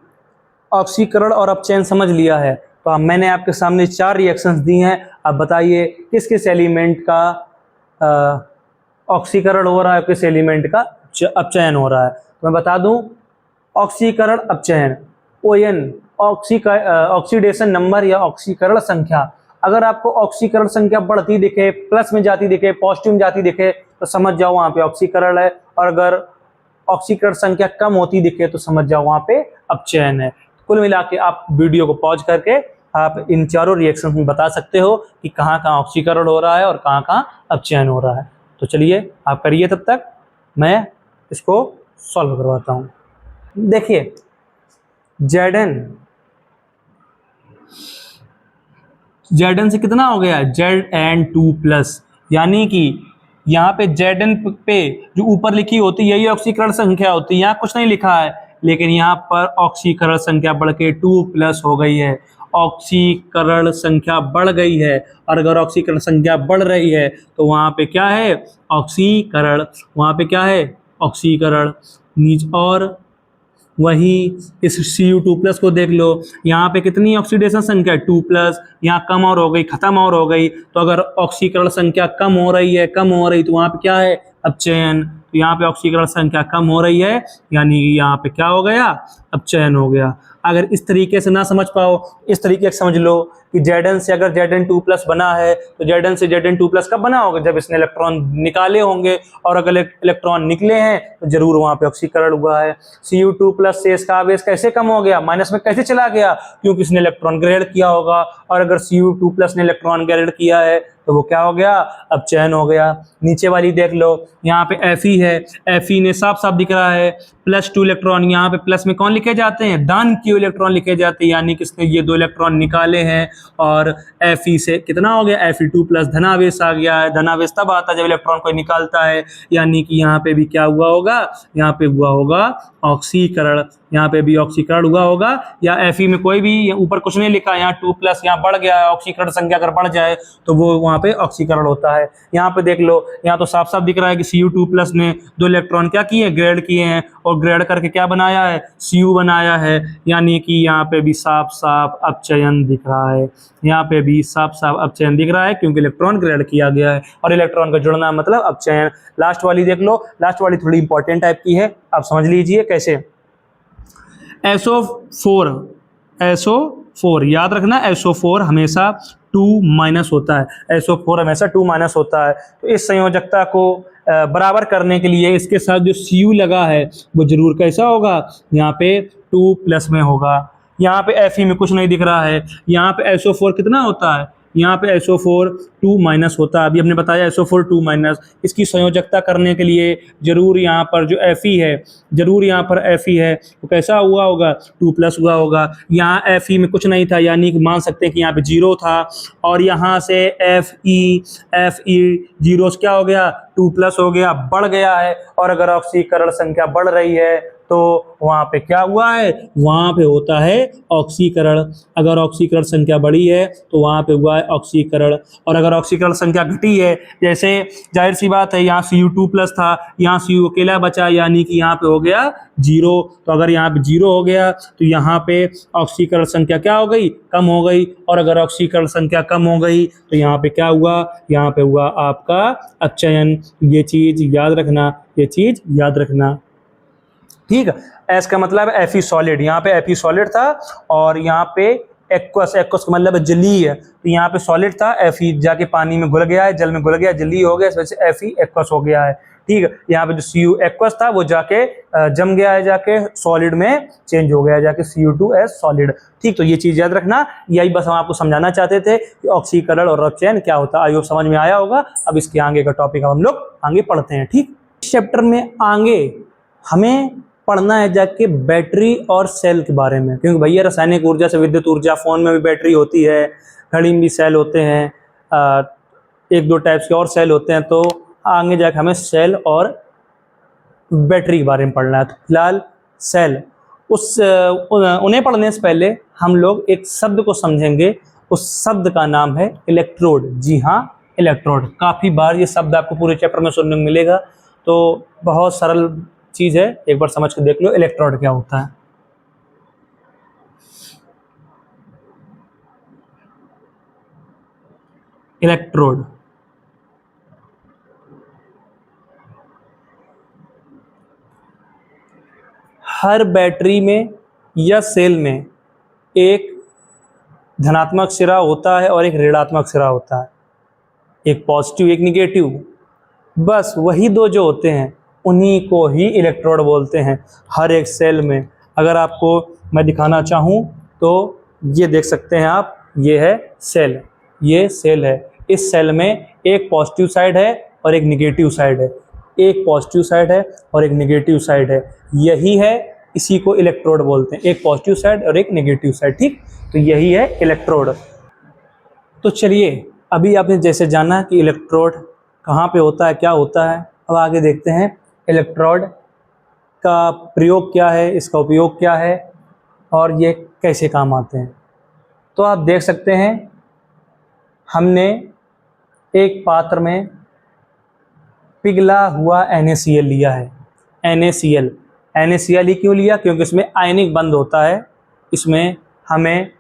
ऑक्सीकरण और अपचयन समझ लिया है तो मैंने आपके सामने 4 रिएक्शंस दी हैं। अब बताइए किस किस एलिमेंट का ऑक्सीकरण हो रहा है, किस एलिमेंट का अपचयन हो रहा है। तो मैं बता दूं, ऑक्सीकरण अपचयन, ON ऑक्सीडेशन नंबर या ऑक्सीकरण संख्या। अगर आपको ऑक्सीकरण संख्या बढ़ती दिखे, प्लस में जाती दिखे, पॉजिटिव में जाती दिखे तो समझ जाओ वहां पे ऑक्सीकरण है, और अगर ऑक्सीकरण संख्या कम होती दिखे तो समझ जाओ वहां पे अपचयन है। कुल मिला के आप वीडियो को पॉज करके आप इन चारों रिएक्शन में बता सकते हो कि कहाँ कहाँ ऑक्सीकरण हो रहा है और कहाँ कहाँ अपचयन हो रहा है। तो चलिए आप करिए, तब तक मैं इसको सॉल्व करवाता हूँ। देखिए Zn से कितना हो गया, Zn2+, यानी कि यहाँ पे Zn पे जो ऊपर लिखी होती है यही ऑक्सीकरण संख्या होती है, यहाँ कुछ नहीं लिखा है, लेकिन यहाँ पर ऑक्सीकरण संख्या बढ़ के 2+ हो गई है। ऑक्सीकरण संख्या बढ़ गई है, और अगर ऑक्सीकरण संख्या बढ़ रही है तो वहाँ पे क्या है, ऑक्सीकरण, वहाँ पे क्या है, ऑक्सीकरण नीचे। और वही इस Cu2+ को देख लो, यहाँ पे कितनी ऑक्सीडेशन संख्या है, 2+, यहाँ कम और हो गई, खत्म और हो गई। तो अगर ऑक्सीकरण संख्या कम हो रही है, तो वहाँ पे क्या है, अपचयन। तो यहाँ पे ऑक्सीकरण संख्या कम हो रही है, यानी यहाँ पे क्या हो गया, अपचयन हो गया। अगर इस तरीके से ना समझ पाओ, इस तरीके से समझ लो कि Zn से अगर Zn2+ बना है तो Zn से Zn2+ कब बना होगा, जब इसने इलेक्ट्रॉन निकाले होंगे, और अगर इलेक्ट्रॉन निकले हैं तो जरूर वहां पे ऑक्सीकरण हुआ है। Cu2+ से इसका आवेश कैसे कम हो गया, माइनस में कैसे चला गया, क्योंकि इसने इलेक्ट्रॉन ग्रहण किया होगा, और अगर Cu2+ ने इलेक्ट्रॉन ग्रहण किया है तो वो क्या हो गया, अपचयन हो गया। नीचे वाली देख लो, यहाँ पे Fe है, Fe ने साफ साफ दिख रहा है +2 इलेक्ट्रॉन, यहाँ पे प्लस में कौन लिखे जाते हैं, दान किए इलेक्ट्रॉन लिखे जाते हैं, यानी किसने ये 2 इलेक्ट्रॉन निकाले हैं। और Fe से कितना हो गया, Fe2+, धनावेश आ गया है। धनावेश तब आता है जब इलेक्ट्रॉन कोई निकालता है, यानी कि यहाँ पे भी क्या हुआ होगा, यहाँ पे हुआ होगा ऑक्सीकरण, यहाँ पे भी ऑक्सीकरण हुआ होगा। या Fe में कोई भी ऊपर कुछ नहीं लिखा, यहाँ 2+ यहाँ बढ़ गया है, ऑक्सीकरण संख्या अगर बढ़ जाए तो वो वहाँ पे ऑक्सीकरण होता है। यहाँ पे देख लो, यहाँ तो साफ साफ दिख रहा है कि Cu2+ ने 2 इलेक्ट्रॉन क्या किए, ग्रेड किए हैं, और ग्रेड करके क्या बनाया है, Cu बनाया है, यानी कि यहाँ पे भी साफ साफ अपचयन दिख रहा है। यहाँ पे भी साफ साफ अपचयन दिख रहा है, क्योंकि इलेक्ट्रॉन ग्रेड किया गया है, और इलेक्ट्रॉन का जुड़ना मतलब अपचयन। लास्ट वाली देख लो, लास्ट वाली थोड़ी इंपॉर्टेंट टाइप की है, आप समझ लीजिए कैसे। SO4 याद रखना, SO4 हमेशा 2- होता है, SO4 हमेशा 2- होता है। तो इस संयोजकता को बराबर करने के लिए इसके साथ जो Cu लगा है वो जरूर कैसा होगा, यहाँ पे 2+ में होगा। यहाँ पे Fe में कुछ नहीं दिख रहा है, यहाँ पे SO4 कितना होता है, यहाँ पे SO4 2- होता है। अभी हमने बताया SO4 2-। इसकी संयोजकता करने के लिए जरूर यहाँ पर जो Fe है, जरूर यहाँ पर Fe है तो कैसा हुआ होगा, 2+ हुआ होगा। यहाँ Fe में कुछ नहीं था, यानी कि मान सकते हैं कि यहाँ पे 0 था, और यहाँ से Fe 0 क्या हो गया, 2+ हो गया, बढ़ गया है। और अगर ऑक्सीकरण संख्या बढ़ रही है तो वहाँ पे क्या हुआ है, वहाँ पे होता है ऑक्सीकरण। अगर ऑक्सीकरण संख्या बढ़ी है तो वहाँ पे हुआ है ऑक्सीकरण, और अगर ऑक्सीकरण संख्या घटी है, जैसे जाहिर सी बात है यहाँ Cu2+ था, यहाँ Cu अकेला बचा, यानी कि यहाँ पे हो गया 0। तो अगर यहाँ पे 0 हो गया तो यहाँ पे ऑक्सीकरण संख्या क्या हो गई, कम हो गई, और अगर ऑक्सीकरण संख्या कम हो गई तो यहाँ पे क्या हुआ, यहाँ पे हुआ आपका अपचयन। ये चीज याद रखना, ये चीज याद रखना, ठीक है। एस का मतलब Fe सॉलिड, यहाँ पे Fe सॉलिड था, और यहाँ पे एक्वस का मतलब जलीय है, तो यहाँ पे सॉलिड था, Fe जाके पानी में घुल गया है, जल में घुल गया, जलीय हो गया, इस वजह से Fe एक्वस हो गया है, ठीक है। यहाँ पे जो Cu एक्वस था वो जाके जम गया है, जाके सॉलिड में चेंज हो गया है, जाके Cu2 सॉलिड, ठीक। तो ये चीज याद रखना, यही बस हम आपको समझाना चाहते थे कि ऑक्सीकरण और अपचयन क्या होता है। आई होप समझ में आया होगा। अब इसके आगे का टॉपिक हम लोग आगे पढ़ते हैं, ठीक। इस चैप्टर में आगे हमें पढ़ना है जाके बैटरी और सेल के बारे में, क्योंकि भैया रासायनिक ऊर्जा से विद्युत ऊर्जा, फोन में भी बैटरी होती है, घड़ी में भी सेल होते हैं, 1-2 टाइप्स के और सेल होते हैं। तो आगे जाके हमें सेल और बैटरी के बारे में पढ़ना है। तो फिलहाल सेल, उन्हें पढ़ने से पहले हम लोग एक शब्द को समझेंगे, उस शब्द का नाम है इलेक्ट्रोड। जी हाँ, इलेक्ट्रोड। काफ़ी बार ये शब्द आपको पूरे चैप्टर में सुनने को मिलेगा, तो बहुत सरल चीज है, एक बार समझ के देख लो इलेक्ट्रोड क्या होता है। इलेक्ट्रोड हर बैटरी में या सेल में एक धनात्मक सिरा होता है और एक ऋणात्मक सिरा होता है, एक पॉजिटिव एक निगेटिव। बस वही 2 जो होते हैं उन्हीं को ही इलेक्ट्रोड बोलते हैं हर एक सेल में। अगर आपको मैं दिखाना चाहूँ तो ये देख सकते हैं आप, ये है सेल, ये सेल है। इस सेल में एक पॉजिटिव साइड है और एक निगेटिव साइड है, एक पॉजिटिव साइड है और एक निगेटिव साइड है। यही है, इसी को इलेक्ट्रोड बोलते हैं, एक पॉजिटिव साइड और एक निगेटिव साइड। ठीक, तो यही है इलेक्ट्रोड। तो चलिए, अभी आपने जैसे जाना कि इलेक्ट्रोड कहाँ पे होता है, क्या होता है, अब आगे देखते हैं इलेक्ट्रोड का प्रयोग क्या है, इसका उपयोग क्या है और ये कैसे काम आते हैं। तो आप देख सकते हैं, हमने एक पात्र में पिघला हुआ NaCl लिया है। NaCl ही क्यों लिया? क्योंकि इसमें आयनिक बंध होता है, इसमें हमें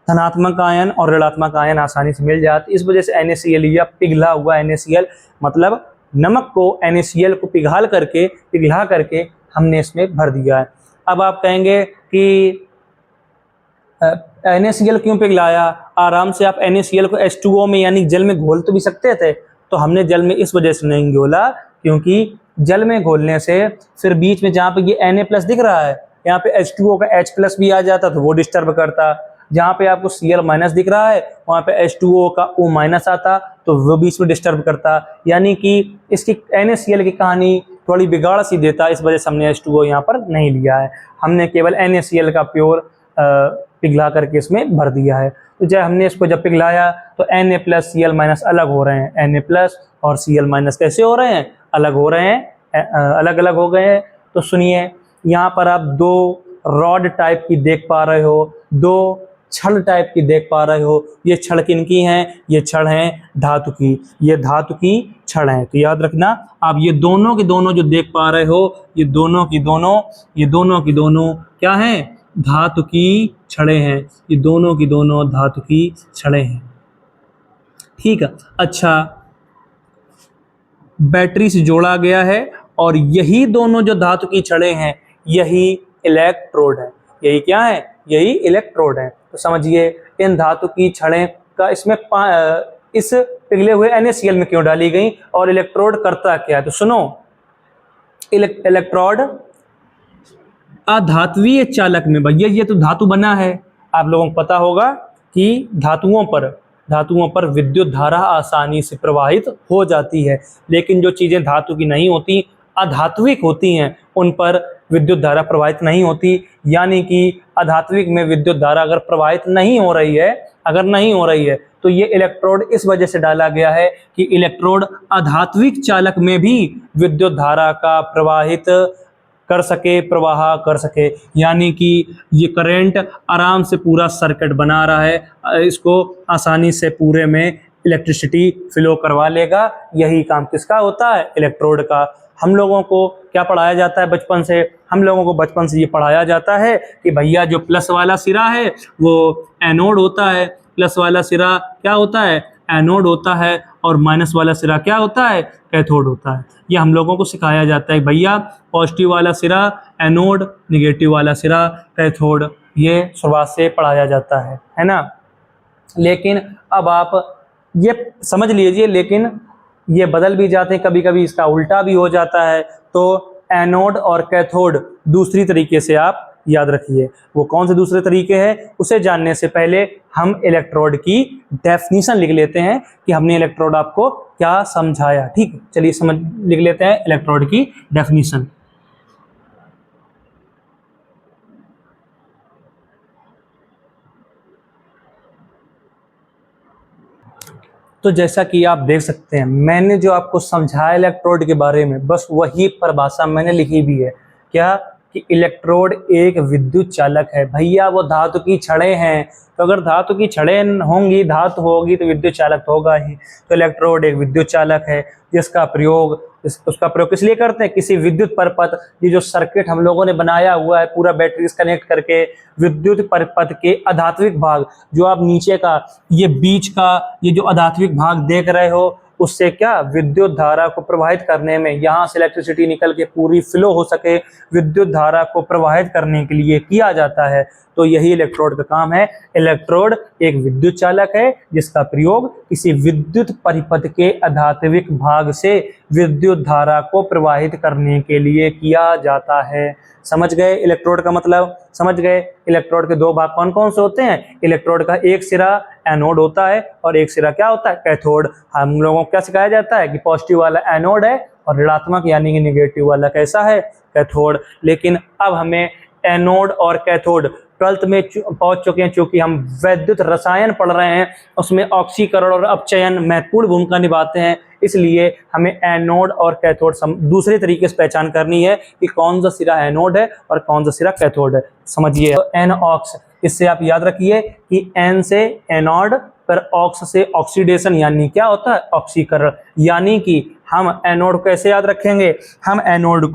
धनात्मक आयन और ऋणात्मक आयन आसानी से मिल जाते, इस वजह से NaCl लिया। पिघला हुआ NaCl मतलब नमक को, NaCl को पिघला करके हमने इसमें भर दिया है। अब आप कहेंगे कि NaCl क्यों पिघलाया? आराम से आप NaCl को H2O में यानी जल में घोल तो भी सकते थे। तो हमने जल में इस वजह से नहीं घोला क्योंकि जल में घोलने से फिर बीच में जहाँ पे ये Na+ दिख रहा है, यहाँ पे H2O का H+ भी आ जाता तो वो डिस्टर्ब करता। जहाँ पे आपको Cl- दिख रहा है वहाँ पे H2O का O- आता तो वो बीच में डिस्टर्ब करता। यानी कि इसकी NaCl की कहानी थोड़ी बिगाड़ सी देता, इस वजह से हमने H2O यहाँ पर नहीं लिया है। हमने केवल NaCl का प्योर पिघला करके इसमें भर दिया है। तो जब हमने इसको जब पिघलाया तो Na+ Cl- अलग हो रहे हैं, Na+ और Cl- कैसे हो रहे हैं? अलग हो रहे हैं, अलग अलग हो गए हैं। तो सुनिए, यहाँ पर आप दो रॉड टाइप की देख पा रहे हो, दो छड़ टाइप की देख पा रहे हो। ये छड़ किनकी हैं? ये छड़ हैं धातु की, ये धातु की छड़ हैं। तो याद रखना, आप ये दोनों के दोनों जो देख पा रहे हो, ये दोनों की दोनों क्या हैं? धातु की छड़ें हैं। ये दोनों की दोनों धातु की छड़ें हैं। ठीक है, अच्छा, बैटरी से जोड़ा गया है और यही दोनों जो धातु की छड़ें हैं, यही इलेक्ट्रोड है। यही क्या है? यही इलेक्ट्रोड है। तो समझिए, इन धातु की छड़ें का इसमें इस पिघले हुए NaCl में क्यों डाली गई और इलेक्ट्रोड करता क्या है? तो सुनो, इलेक्ट्रोड अधात्वीय चालक में, भैया ये तो धातु बना है, आप लोगों को पता होगा कि धातुओं पर विद्युत धारा आसानी से प्रवाहित हो जाती है। लेकिन जो चीजें धातु की नहीं होती, अधात्विक होती हैं, उन पर विद्युत धारा प्रवाहित नहीं होती। यानी कि अधात्विक में विद्युत धारा अगर प्रवाहित नहीं हो रही है, तो ये इलेक्ट्रोड इस वजह से डाला गया है कि इलेक्ट्रोड अधात्विक चालक में भी विद्युत धारा का प्रवाह कर सके। यानी कि ये करंट आराम से पूरा सर्किट बना रहा है, इसको आसानी से पूरे में इलेक्ट्रिसिटी फ्लो करवा लेगा। यही काम किसका होता है? इलेक्ट्रोड का। हम लोगों को क्या पढ़ाया जाता है बचपन से? हम लोगों को बचपन से ये पढ़ाया जाता है कि भैया जो प्लस वाला सिरा है वो एनोड होता है, प्लस वाला सिरा क्या होता है? एनोड होता है, और माइनस वाला सिरा क्या होता है? कैथोड होता है। ये हम लोगों को सिखाया जाता है भैया, पॉजिटिव वाला सिरा एनोड, निगेटिव वाला सिरा कैथोड। ये शुरुआत से पढ़ाया जाता है ना। लेकिन अब आप ये समझ लीजिए, लेकिन ये बदल भी जाते हैं, कभी कभी इसका उल्टा भी हो जाता है। तो एनोड और कैथोड दूसरी तरीके से आप याद रखिए। वो कौन से दूसरे तरीके हैं, उसे जानने से पहले हम इलेक्ट्रोड की डेफिनेशन लिख लेते हैं कि हमने इलेक्ट्रोड आपको क्या समझाया। ठीक है, चलिए लिख लेते हैं इलेक्ट्रोड की डेफिनेशन। तो जैसा कि आप देख सकते हैं, मैंने जो आपको समझाया इलेक्ट्रोड के बारे में, बस वही परिभाषा मैंने लिखी भी है। क्या? कि इलेक्ट्रोड एक विद्युत चालक है। भैया वो धातु की छड़ें हैं, तो अगर धातु की छड़ें होंगी, धातु होगी, तो विद्युत चालक तो होगा ही। तो इलेक्ट्रोड एक विद्युत चालक है जिसका प्रयोग उसका प्रयोग किस लिए करते हैं? किसी विद्युत परिपथ, ये जो सर्किट हम लोगों ने बनाया हुआ है पूरा बैटरी कनेक्ट करके, विद्युत परिपथ के अधात्विक भाग, जो आप नीचे का ये बीच का ये जो अधात्विक भाग देख रहे हो, उससे क्या विद्युत धारा को प्रवाहित करने में, यहाँ से इलेक्ट्रिसिटी निकल के पूरी फ्लो हो सके, विद्युत धारा को प्रवाहित करने के लिए किया जाता है। तो यही इलेक्ट्रोड का काम है। इलेक्ट्रोड एक विद्युत चालक है जिसका प्रयोग किसी विद्युत परिपथ के अधात्विक भाग से विद्युत धारा को प्रवाहित करने के लिए किया जाता है। समझ गए इलेक्ट्रोड का मतलब? समझ गए इलेक्ट्रोड के दो भाग कौन कौन से होते हैं? इलेक्ट्रोड का एक सिरा एनोड होता है और एक सिरा क्या होता है? कैथोड। हम लोगों को क्या सिखाया जाता है कि पॉजिटिव वाला एनोड है और ऋणात्मक यानी कि निगेटिव वाला कैसा है? कैथोड। लेकिन अब हमें एनोड और कैथोड 12th में पहुंच चुके हैं, चूंकि हम वैद्युत रसायन पढ़ रहे हैं, उसमें ऑक्सीकरण और अपचयन महत्वपूर्ण भूमिका निभाते हैं। इसलिए हमें एनोड और कैथोड दूसरे तरीके से पहचान करनी है कि कौन सा सिरा एनोड है और कौन सा सिरा कैथोड है। समझिए तो एन ऑक्स, इससे आप याद रखिए कि एन से एनोड पर ऑक्स से ऑक्सीडेशन यानी क्या होता है? ऑक्सीकरण। यानी कि हम एनोड को कैसे याद रखेंगे? हम एनोड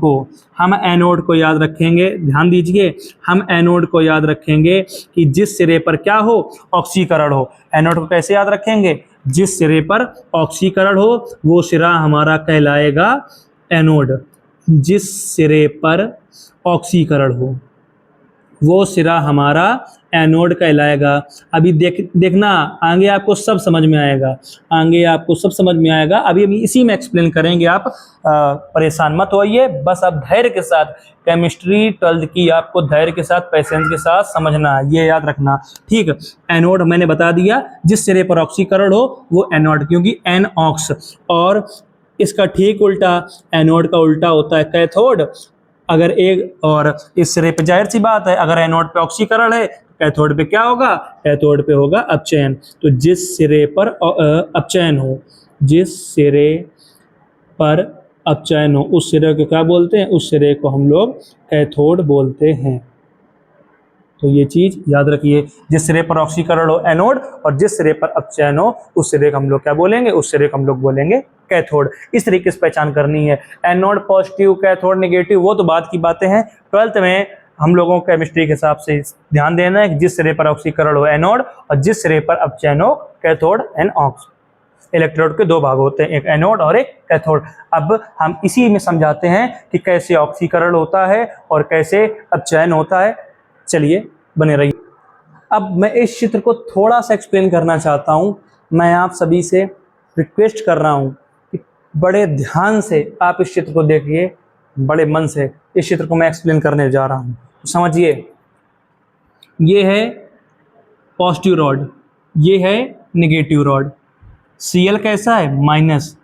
को याद रखेंगे, ध्यान दीजिए, हम एनोड को याद रखेंगे कि जिस सिरे पर क्या हो? ऑक्सीकरण हो। एनोड को कैसे याद रखेंगे? जिस सिरे पर ऑक्सीकरण हो वो सिरा हमारा कहलाएगा एनोड। जिस सिरे पर ऑक्सीकरण हो वो सिरा हमारा एनोड कहलाएगा। अभी देखना आगे आपको सब समझ में आएगा, अभी हम इसी में एक्सप्लेन करेंगे। आप परेशान मत होइए, बस आप धैर्य के साथ केमिस्ट्री 12th की आपको धैर्य के साथ, पेशेंस के साथ समझना है, ये याद रखना। ठीक, एनोड मैंने बता दिया, जिस सिरे पर ऑक्सीकरण हो वो एनोड, क्योंकि एन ऑक्स। और इसका ठीक उल्टा, एनोड का उल्टा होता है कैथोड। अगर एक और इस सिरे पे जाहिर सी बात है, अगर एनोड पे ऑक्सीकरण है कैथोड पे क्या होगा? कैथोड पे होगा अपचयन। तो जिस सिरे पर अपचयन हो, जिस सिरे पर अपचयन हो उस सिरे को क्या बोलते हैं? उस सिरे को हम लोग कैथोड बोलते हैं। तो ये चीज याद रखिए, जिस सिरे पर ऑक्सीकरण हो एनोड और जिस सिरे पर अपचयन हो उस सिरे को हम लोग क्या बोलेंगे? उस सिरे को हम लोग बोलेंगे कैथोड। इस तरीके से पहचान करनी है। एनोड पॉजिटिव, कैथोड नेगेटिव, वो तो बाद की बातें हैं। 12th में हम लोगों को केमिस्ट्री के हिसाब से ध्यान देना है कि जिस सिरे पर ऑक्सीकरण हो एनोड और जिस सिरे पर अपचयन हो कैथोड एन ऑक्स। इलेक्ट्रोड के दो भाग होते हैं, एक एनोड और एक कैथोड। अब हम इसी में समझाते हैं कि कैसे ऑक्सीकरण होता है और कैसे अपचयन होता है। चलिए बने रहिए। अब मैं इस चित्र को थोड़ा सा एक्सप्लेन करना चाहता हूं। मैं आप सभी से रिक्वेस्ट कर रहा हूं कि बड़े ध्यान से आप इस चित्र को देखिए, बड़े मन से इस चित्र को मैं एक्सप्लेन करने जा रहा हूं। तो समझिए, ये है पॉजिटिव रॉड, ये है नेगेटिव रॉड। Cl कैसा है? माइनस।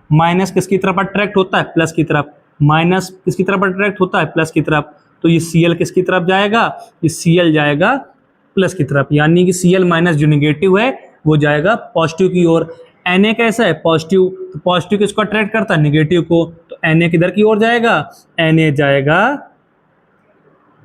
माइनस किसकी तरफ अट्रैक्ट होता है? प्लस की तरफ। माइनस किसकी तरफ अट्रैक्ट होता है? प्लस की तरफ। तो ये Cl किसकी तरफ जाएगा? ये Cl जाएगा प्लस की तरफ, यानी कि Cl माइनस जो नेगेटिव है वो जाएगा पॉजिटिव की ओर। Na कैसा है? पॉजिटिव। तो पॉजिटिव किसको अट्रैक्ट करता है? नेगेटिव को। तो Na किधर की ओर जाएगा? Na जाएगा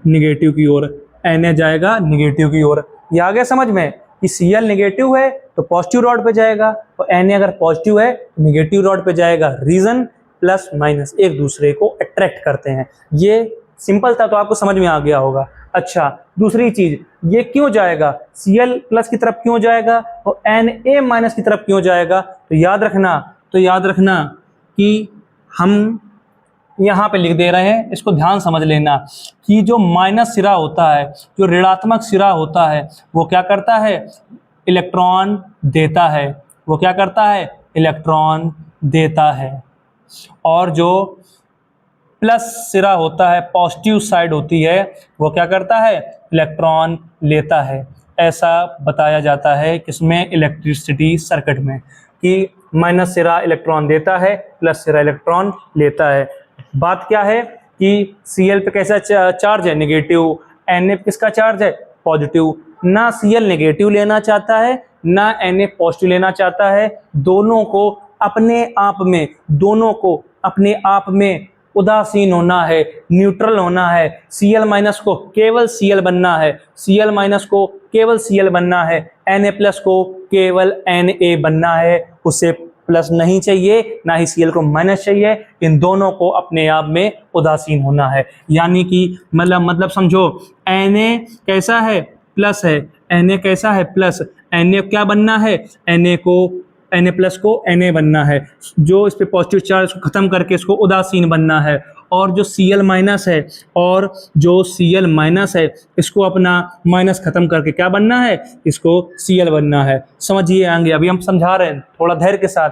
नेगेटिव की ओर। Na जाएगा नेगेटिव की ओर। ये आ गया समझ में कि Cl नेगेटिव है तो पॉजिटिव रॉड पे जाएगा, और Na अगर पॉजिटिव है तो नेगेटिव रॉड पे जाएगा। रीजन प्लस माइनस एक दूसरे को अट्रैक्ट करते हैं। ये सिंपल था तो आपको समझ में आ गया होगा। अच्छा, दूसरी चीज, ये क्यों जाएगा? Cl प्लस की तरफ क्यों जाएगा और Na माइनस की तरफ क्यों जाएगा? तो याद रखना कि हम यहाँ पे लिख दे रहे हैं, इसको ध्यान समझ लेना कि जो माइनस सिरा होता है, जो ऋणात्मक सिरा होता है, वो क्या करता है? इलेक्ट्रॉन देता है। वो क्या करता है? इलेक्ट्रॉन देता है। और जो प्लस सिरा होता है, पॉजिटिव साइड होती है, वो क्या करता है? इलेक्ट्रॉन लेता है। ऐसा बताया जाता है किसमें? इलेक्ट्रिसिटी सर्किट में, कि माइनस सिरा इलेक्ट्रॉन देता है, प्लस सिरा इलेक्ट्रॉन लेता है। बात क्या है कि Cl पे कैसा चार्ज है? नेगेटिव। Na पे किसका चार्ज है? पॉजिटिव। ना Cl नेगेटिव लेना चाहता है ना Na पॉजिटिव लेना चाहता है। दोनों को अपने आप में उदासीन होना है, न्यूट्रल होना है। Cl माइनस को केवल Cl बनना है, Cl माइनस को केवल Cl बनना है, Na प्लस को केवल Na बनना है। उसे प्लस नहीं चाहिए, ना ही Cl को माइनस चाहिए। इन दोनों को अपने आप में उदासीन होना है। यानी कि मतलब समझो, Na कैसा है? प्लस है। Na कैसा है? प्लस। Na क्या बनना है? Na प्लस को Na बनना है। जो इस पे पॉजिटिव चार्ज को खत्म करके इसको उदासीन बनना है। और जो Cl माइनस है इसको अपना माइनस खत्म करके क्या बनना है? इसको Cl बनना है। समझिए आगे, अभी हम समझा रहे हैं, थोड़ा धैर्य के साथ।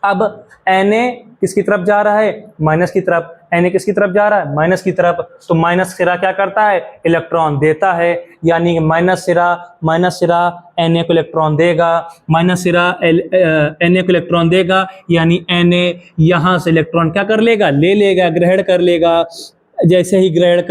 अब Na किसकी तरफ जा रहा है, माइनस की तरफ। Na किसकी तरफ जा रहा है, माइनस की तरफ। तो माइनस सिरा क्या करता है, इलेक्ट्रॉन देता है, यानी माइनस सिरा Na को इलेक्ट्रॉन देगा, माइनस सिरा Na को इलेक्ट्रॉन देगा, यानी Na यहाँ से इलेक्ट्रॉन क्या कर लेगा, ले लेगा, ग्रहण कर लेगा। जैसे ही ग्रहण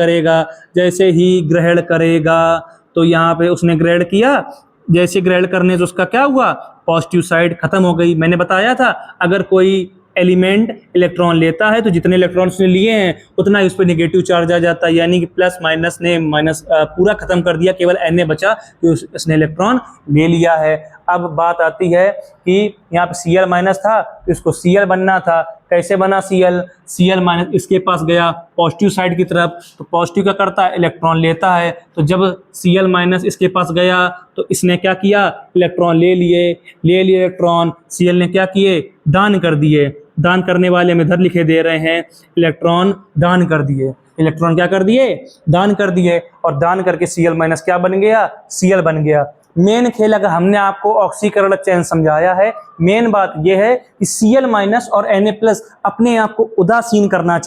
करेगा तो यहाँ पे उसने ग्रहण किया, जैसे ग्रहण करने से उसका क्या हुआ, पॉजिटिव साइड खत्म हो गई। मैंने बताया था अगर कोई एलिमेंट इलेक्ट्रॉन लेता है तो जितने इलेक्ट्रॉन उसने लिए हैं उतना ही उस पर निगेटिव चार्ज आ जाता है, यानी कि प्लस माइनस ने माइनस पूरा खत्म कर दिया, केवल Na बचा कि उसने इलेक्ट्रॉन ले लिया है। अब बात आती है कि यहाँ पे Cl माइनस था तो इसको Cl बनना था। कैसे बना Cl माइनस, इसके पास गया पॉजिटिव साइड की तरफ, तो पॉजिटिव क्या करता है, इलेक्ट्रॉन लेता है। तो जब Cl माइनस इसके पास गया तो इसने क्या किया, इलेक्ट्रॉन ले लिए इलेक्ट्रॉन। Cl ने क्या किए, दान कर दिए। दान करने वाले में इधर लिखे दे रहे हैं, इलेक्ट्रॉन दान कर दिए। इलेक्ट्रॉन क्या कर दिए, दान कर दिए। और दान करके Cl माइनस क्या बन गया, Cl बन गया। मेन खेल अगर हमने आपको ऑक्सीकरण चयन समझाया है, मेन बात यह है कि Cl माइनस और Na प्लस अपने आप को उदासीन करना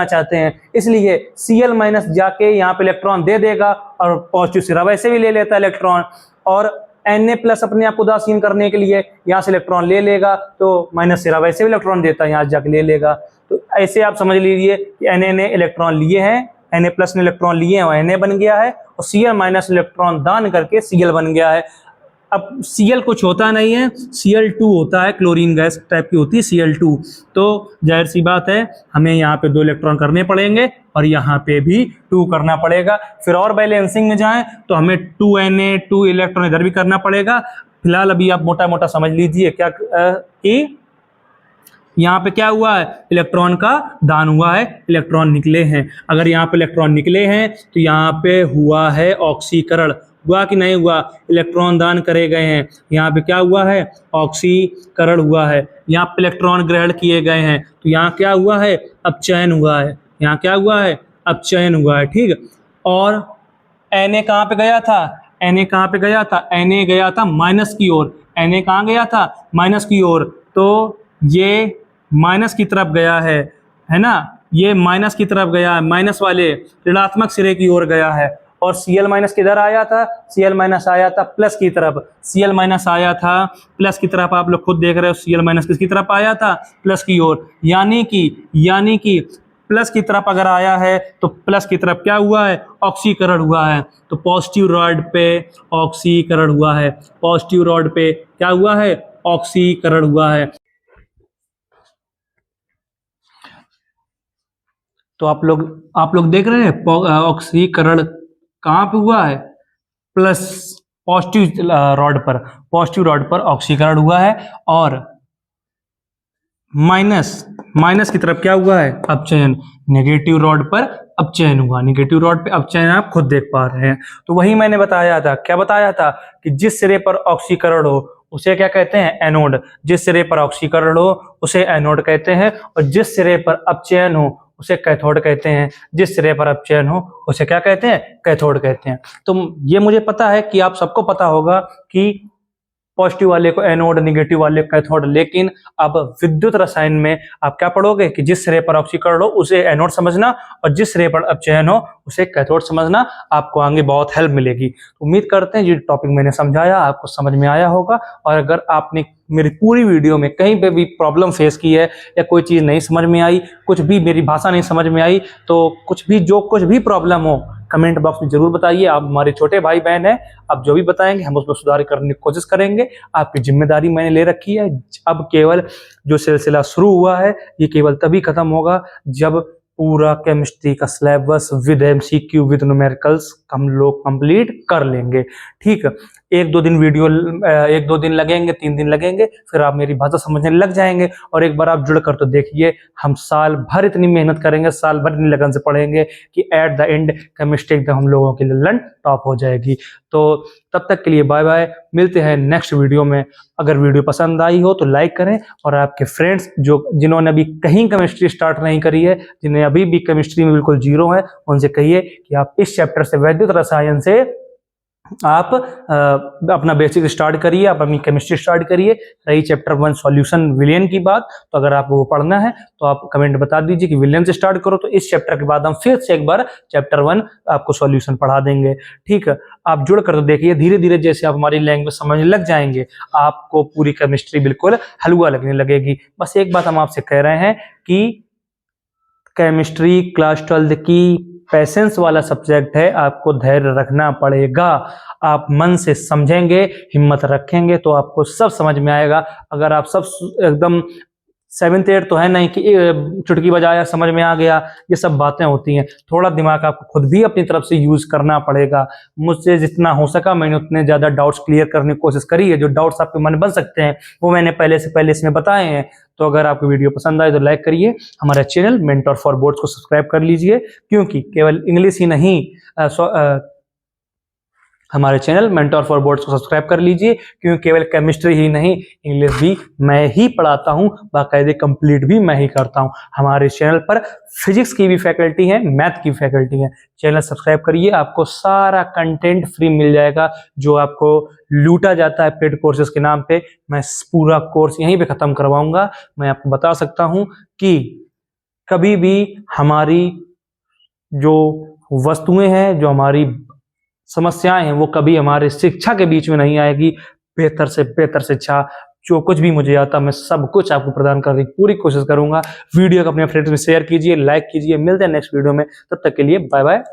चाहते हैं, इसलिए Cl माइनस जाके यहाँ पे इलेक्ट्रॉन दे देगा और पॉजिटिव सिरा वैसे भी ले लेता है इलेक्ट्रॉन, और Na प्लस अपने आप को उदासीन करने के लिए यहाँ से इलेक्ट्रॉन ले लेगा, तो माइनस सिरा वैसे भी इलेक्ट्रॉन देता है, यहाँ जाके ले लेगा। तो ऐसे आप समझ लीजिए कि Na ने इलेक्ट्रॉन लिए हैं, Na प्लस ने इलेक्ट्रॉन लिए हैं और Na बन गया है, और Cl माइनस इलेक्ट्रॉन दान करके Cl बन गया है। अब Cl कुछ होता नहीं है, Cl2 होता है, क्लोरीन गैस टाइप की होती है Cl2। तो जाहिर सी बात है हमें यहाँ पे 2 इलेक्ट्रॉन करने पड़ेंगे और यहाँ पे भी 2 करना पड़ेगा। फिर और बैलेंसिंग में जाएं तो हमें 2Na 2 इलेक्ट्रॉन इधर भी करना पड़ेगा। फिलहाल अभी आप मोटा मोटा समझ लीजिए क्या कि यहाँ पे क्या हुआ है, इलेक्ट्रॉन का दान हुआ है, इलेक्ट्रॉन निकले हैं। अगर यहाँ पे इलेक्ट्रॉन निकले हैं तो यहाँ पे हुआ है ऑक्सीकरण। हुआ कि नहीं हुआ, इलेक्ट्रॉन दान करे गए हैं, यहाँ पे क्या हुआ है, ऑक्सीकरण हुआ है। यहाँ पे इलेक्ट्रॉन ग्रहण किए गए हैं तो यहाँ क्या हुआ है, अपचयन हुआ है। यहाँ क्या हुआ है, अपचयन हुआ है। ठीक, और Na कहाँ पे गया था, Na कहाँ पे गया था, Na गया था माइनस की ओर। Na कहाँ गया था, माइनस की ओर। तो ये माइनस की तरफ गया है ना, ये माइनस की तरफ गया है, माइनस वाले ऋणात्मक सिरे की ओर गया है। और Cl माइनस किधर आया था, Cl माइनस आया था प्लस की तरफ, Cl माइनस आया था प्लस की तरफ। आप लोग खुद देख रहे हो Cl माइनस किसकी तरफ आया था, प्लस की ओर। यानी कि प्लस की तरफ अगर आया है तो प्लस की तरफ क्या हुआ है, ऑक्सीकरण हुआ है। तो पॉजिटिव रॉड पे ऑक्सीकरण हुआ है, पॉजिटिव रॉड पे क्या हुआ है, ऑक्सीकरण हुआ है। तो आप लोग देख रहे हैं ऑक्सीकरण कहाँ पे हुआ है, प्लस पॉजिटिव रॉड पर ऑक्सीकरण हुआ है। और माइनस की तरफ क्या हुआ है, अपचयन। नेगेटिव रॉड पर अपचयन हुआ, नेगेटिव रॉड पे अपचयन आप खुद देख पा रहे हैं। तो वही मैंने बताया था, क्या बताया था कि जिस सिरे पर ऑक्सीकरण हो उसे क्या कहते हैं, एनोड। जिस सिरे पर ऑक्सीकरण हो उसे एनोड कहते हैं, और जिस सिरे पर अपचयन हो उसे कैथोड कहते हैं। जिस सिरे पर अपचयन हो उसे क्या कहते हैं, कैथोड कहते हैं। तो ये मुझे पता है कि आप सबको पता होगा कि पॉजिटिव वाले को एनोड, नेगेटिव वाले को कैथोड, लेकिन अब विद्युत रसायन में आप क्या पढ़ोगे कि जिस सिरे पर ऑक्सीकरण हो उसे एनोड समझना और जिस सिरे पर अपचयन हो उसे कैथोड समझना। आपको आगे बहुत हेल्प मिलेगी। उम्मीद करते हैं जो टॉपिक मैंने समझाया आपको समझ में आया होगा। और अगर आपने मेरी पूरी वीडियो में कहीं पे भी प्रॉब्लम फेस की है या कोई चीज़ नहीं समझ में आई, कुछ भी मेरी भाषा नहीं समझ में आई, तो कुछ भी प्रॉब्लम हो कमेंट बॉक्स में जरूर बताइए। आप हमारे छोटे भाई बहन हैं, आप जो भी बताएंगे हम उसमें सुधार करने की कोशिश करेंगे। आपकी जिम्मेदारी मैंने ले रखी है। अब केवल जो सिलसिला शुरू हुआ है ये केवल तभी खत्म होगा जब पूरा केमिस्ट्री का syllabus with MCQ with numericals हम लोग कंप्लीट कर लेंगे। ठीक, 1-2 दिन लगेंगे, 3 दिन लगेंगे, फिर आप मेरी भाषा समझने लग जाएंगे। और एक बार आप जुड़ कर तो देखिए, हम साल भर इतनी मेहनत करेंगे, साल भर इतनी लगन से पढ़ेंगे कि एट द एंड केमिस्ट्री एकदम हम लोगों की ललन टॉप हो जाएगी। तो तब तक के लिए बाय बाय, मिलते हैं नेक्स्ट वीडियो में। अगर वीडियो पसंद आई हो तो लाइक करें, और आपके फ्रेंड्स जिन्होंने अभी कहीं केमिस्ट्री स्टार्ट नहीं करी है, जिन्हें अभी भी केमिस्ट्री में बिल्कुल जीरो है, उनसे कहिए कि आप इस चैप्टर से, वैद्युत रसायन से आप अपना बेसिक स्टार्ट करिए, आप अपनी केमिस्ट्री स्टार्ट करिए। रही चैप्टर 1 सॉल्यूशन विलियन की बात, तो अगर आपको वो पढ़ना है तो आप कमेंट बता दीजिए कि विलियन से स्टार्ट करो, तो इस चैप्टर के बाद हम फिर से एक बार चैप्टर 1 आपको सॉल्यूशन पढ़ा देंगे। ठीक है, आप जुड़ कर तो देखिए, धीरे धीरे जैसे आप हमारी लैंग्वेज समझने लग जाएंगे, आपको पूरी केमिस्ट्री बिल्कुल हलवा लगने लगेगी। बस एक बात हम आपसे कह रहे हैं कि केमिस्ट्री क्लास 12 की पैसेंस वाला सब्जेक्ट है, आपको धैर्य रखना पड़ेगा। आप मन से समझेंगे, हिम्मत रखेंगे तो आपको सब समझ में आएगा। अगर आप सब एकदम 7th 8th तो है नहीं कि चुटकी बजाया समझ में आ गया, ये सब बातें होती हैं। थोड़ा दिमाग आपको खुद भी अपनी तरफ से यूज करना पड़ेगा। मुझसे जितना हो सका मैंने उतने ज्यादा डाउट्स क्लियर करने की कोशिश करी है। जो डाउट्स आपके मन बन सकते हैं वो मैंने पहले से पहले इसमें बताए हैं। तो अगर आपको वीडियो पसंद आए तो लाइक करिए, हमारा चैनल मेंटर फॉर बोर्ड्स को सब्सक्राइब कर लीजिए, क्योंकि केवल इंग्लिश ही नहीं हमारे चैनल मेंटर फॉर बोर्ड्स को सब्सक्राइब कर लीजिए, क्योंकि केवल केमिस्ट्री ही नहीं, इंग्लिश भी मैं ही पढ़ाता हूं, बाकायदे कंप्लीट भी मैं ही करता हूं। हमारे चैनल पर फिजिक्स की भी फैकल्टी है, मैथ की फैकल्टी है। चैनल सब्सक्राइब करिए, आपको सारा कंटेंट फ्री मिल जाएगा जो आपको लूटा जाता है पेड कोर्सेज के नाम पे। मैं पूरा कोर्स यहीं पे खत्म करवाऊंगा। मैं आपको बता सकता हूं कि कभी भी हमारी जो वस्तुएं हैं, जो हमारी समस्याएं हैं, वो कभी हमारे शिक्षा के बीच में नहीं आएगी। बेहतर से बेहतर शिक्षा, जो कुछ भी मुझे आता मैं सब कुछ आपको प्रदान करने की पूरी कोशिश करूंगा। वीडियो को अपने फ्रेंड्स में शेयर कीजिए, लाइक कीजिए। मिलते हैं नेक्स्ट वीडियो में, तब तक के लिए बाय बाय।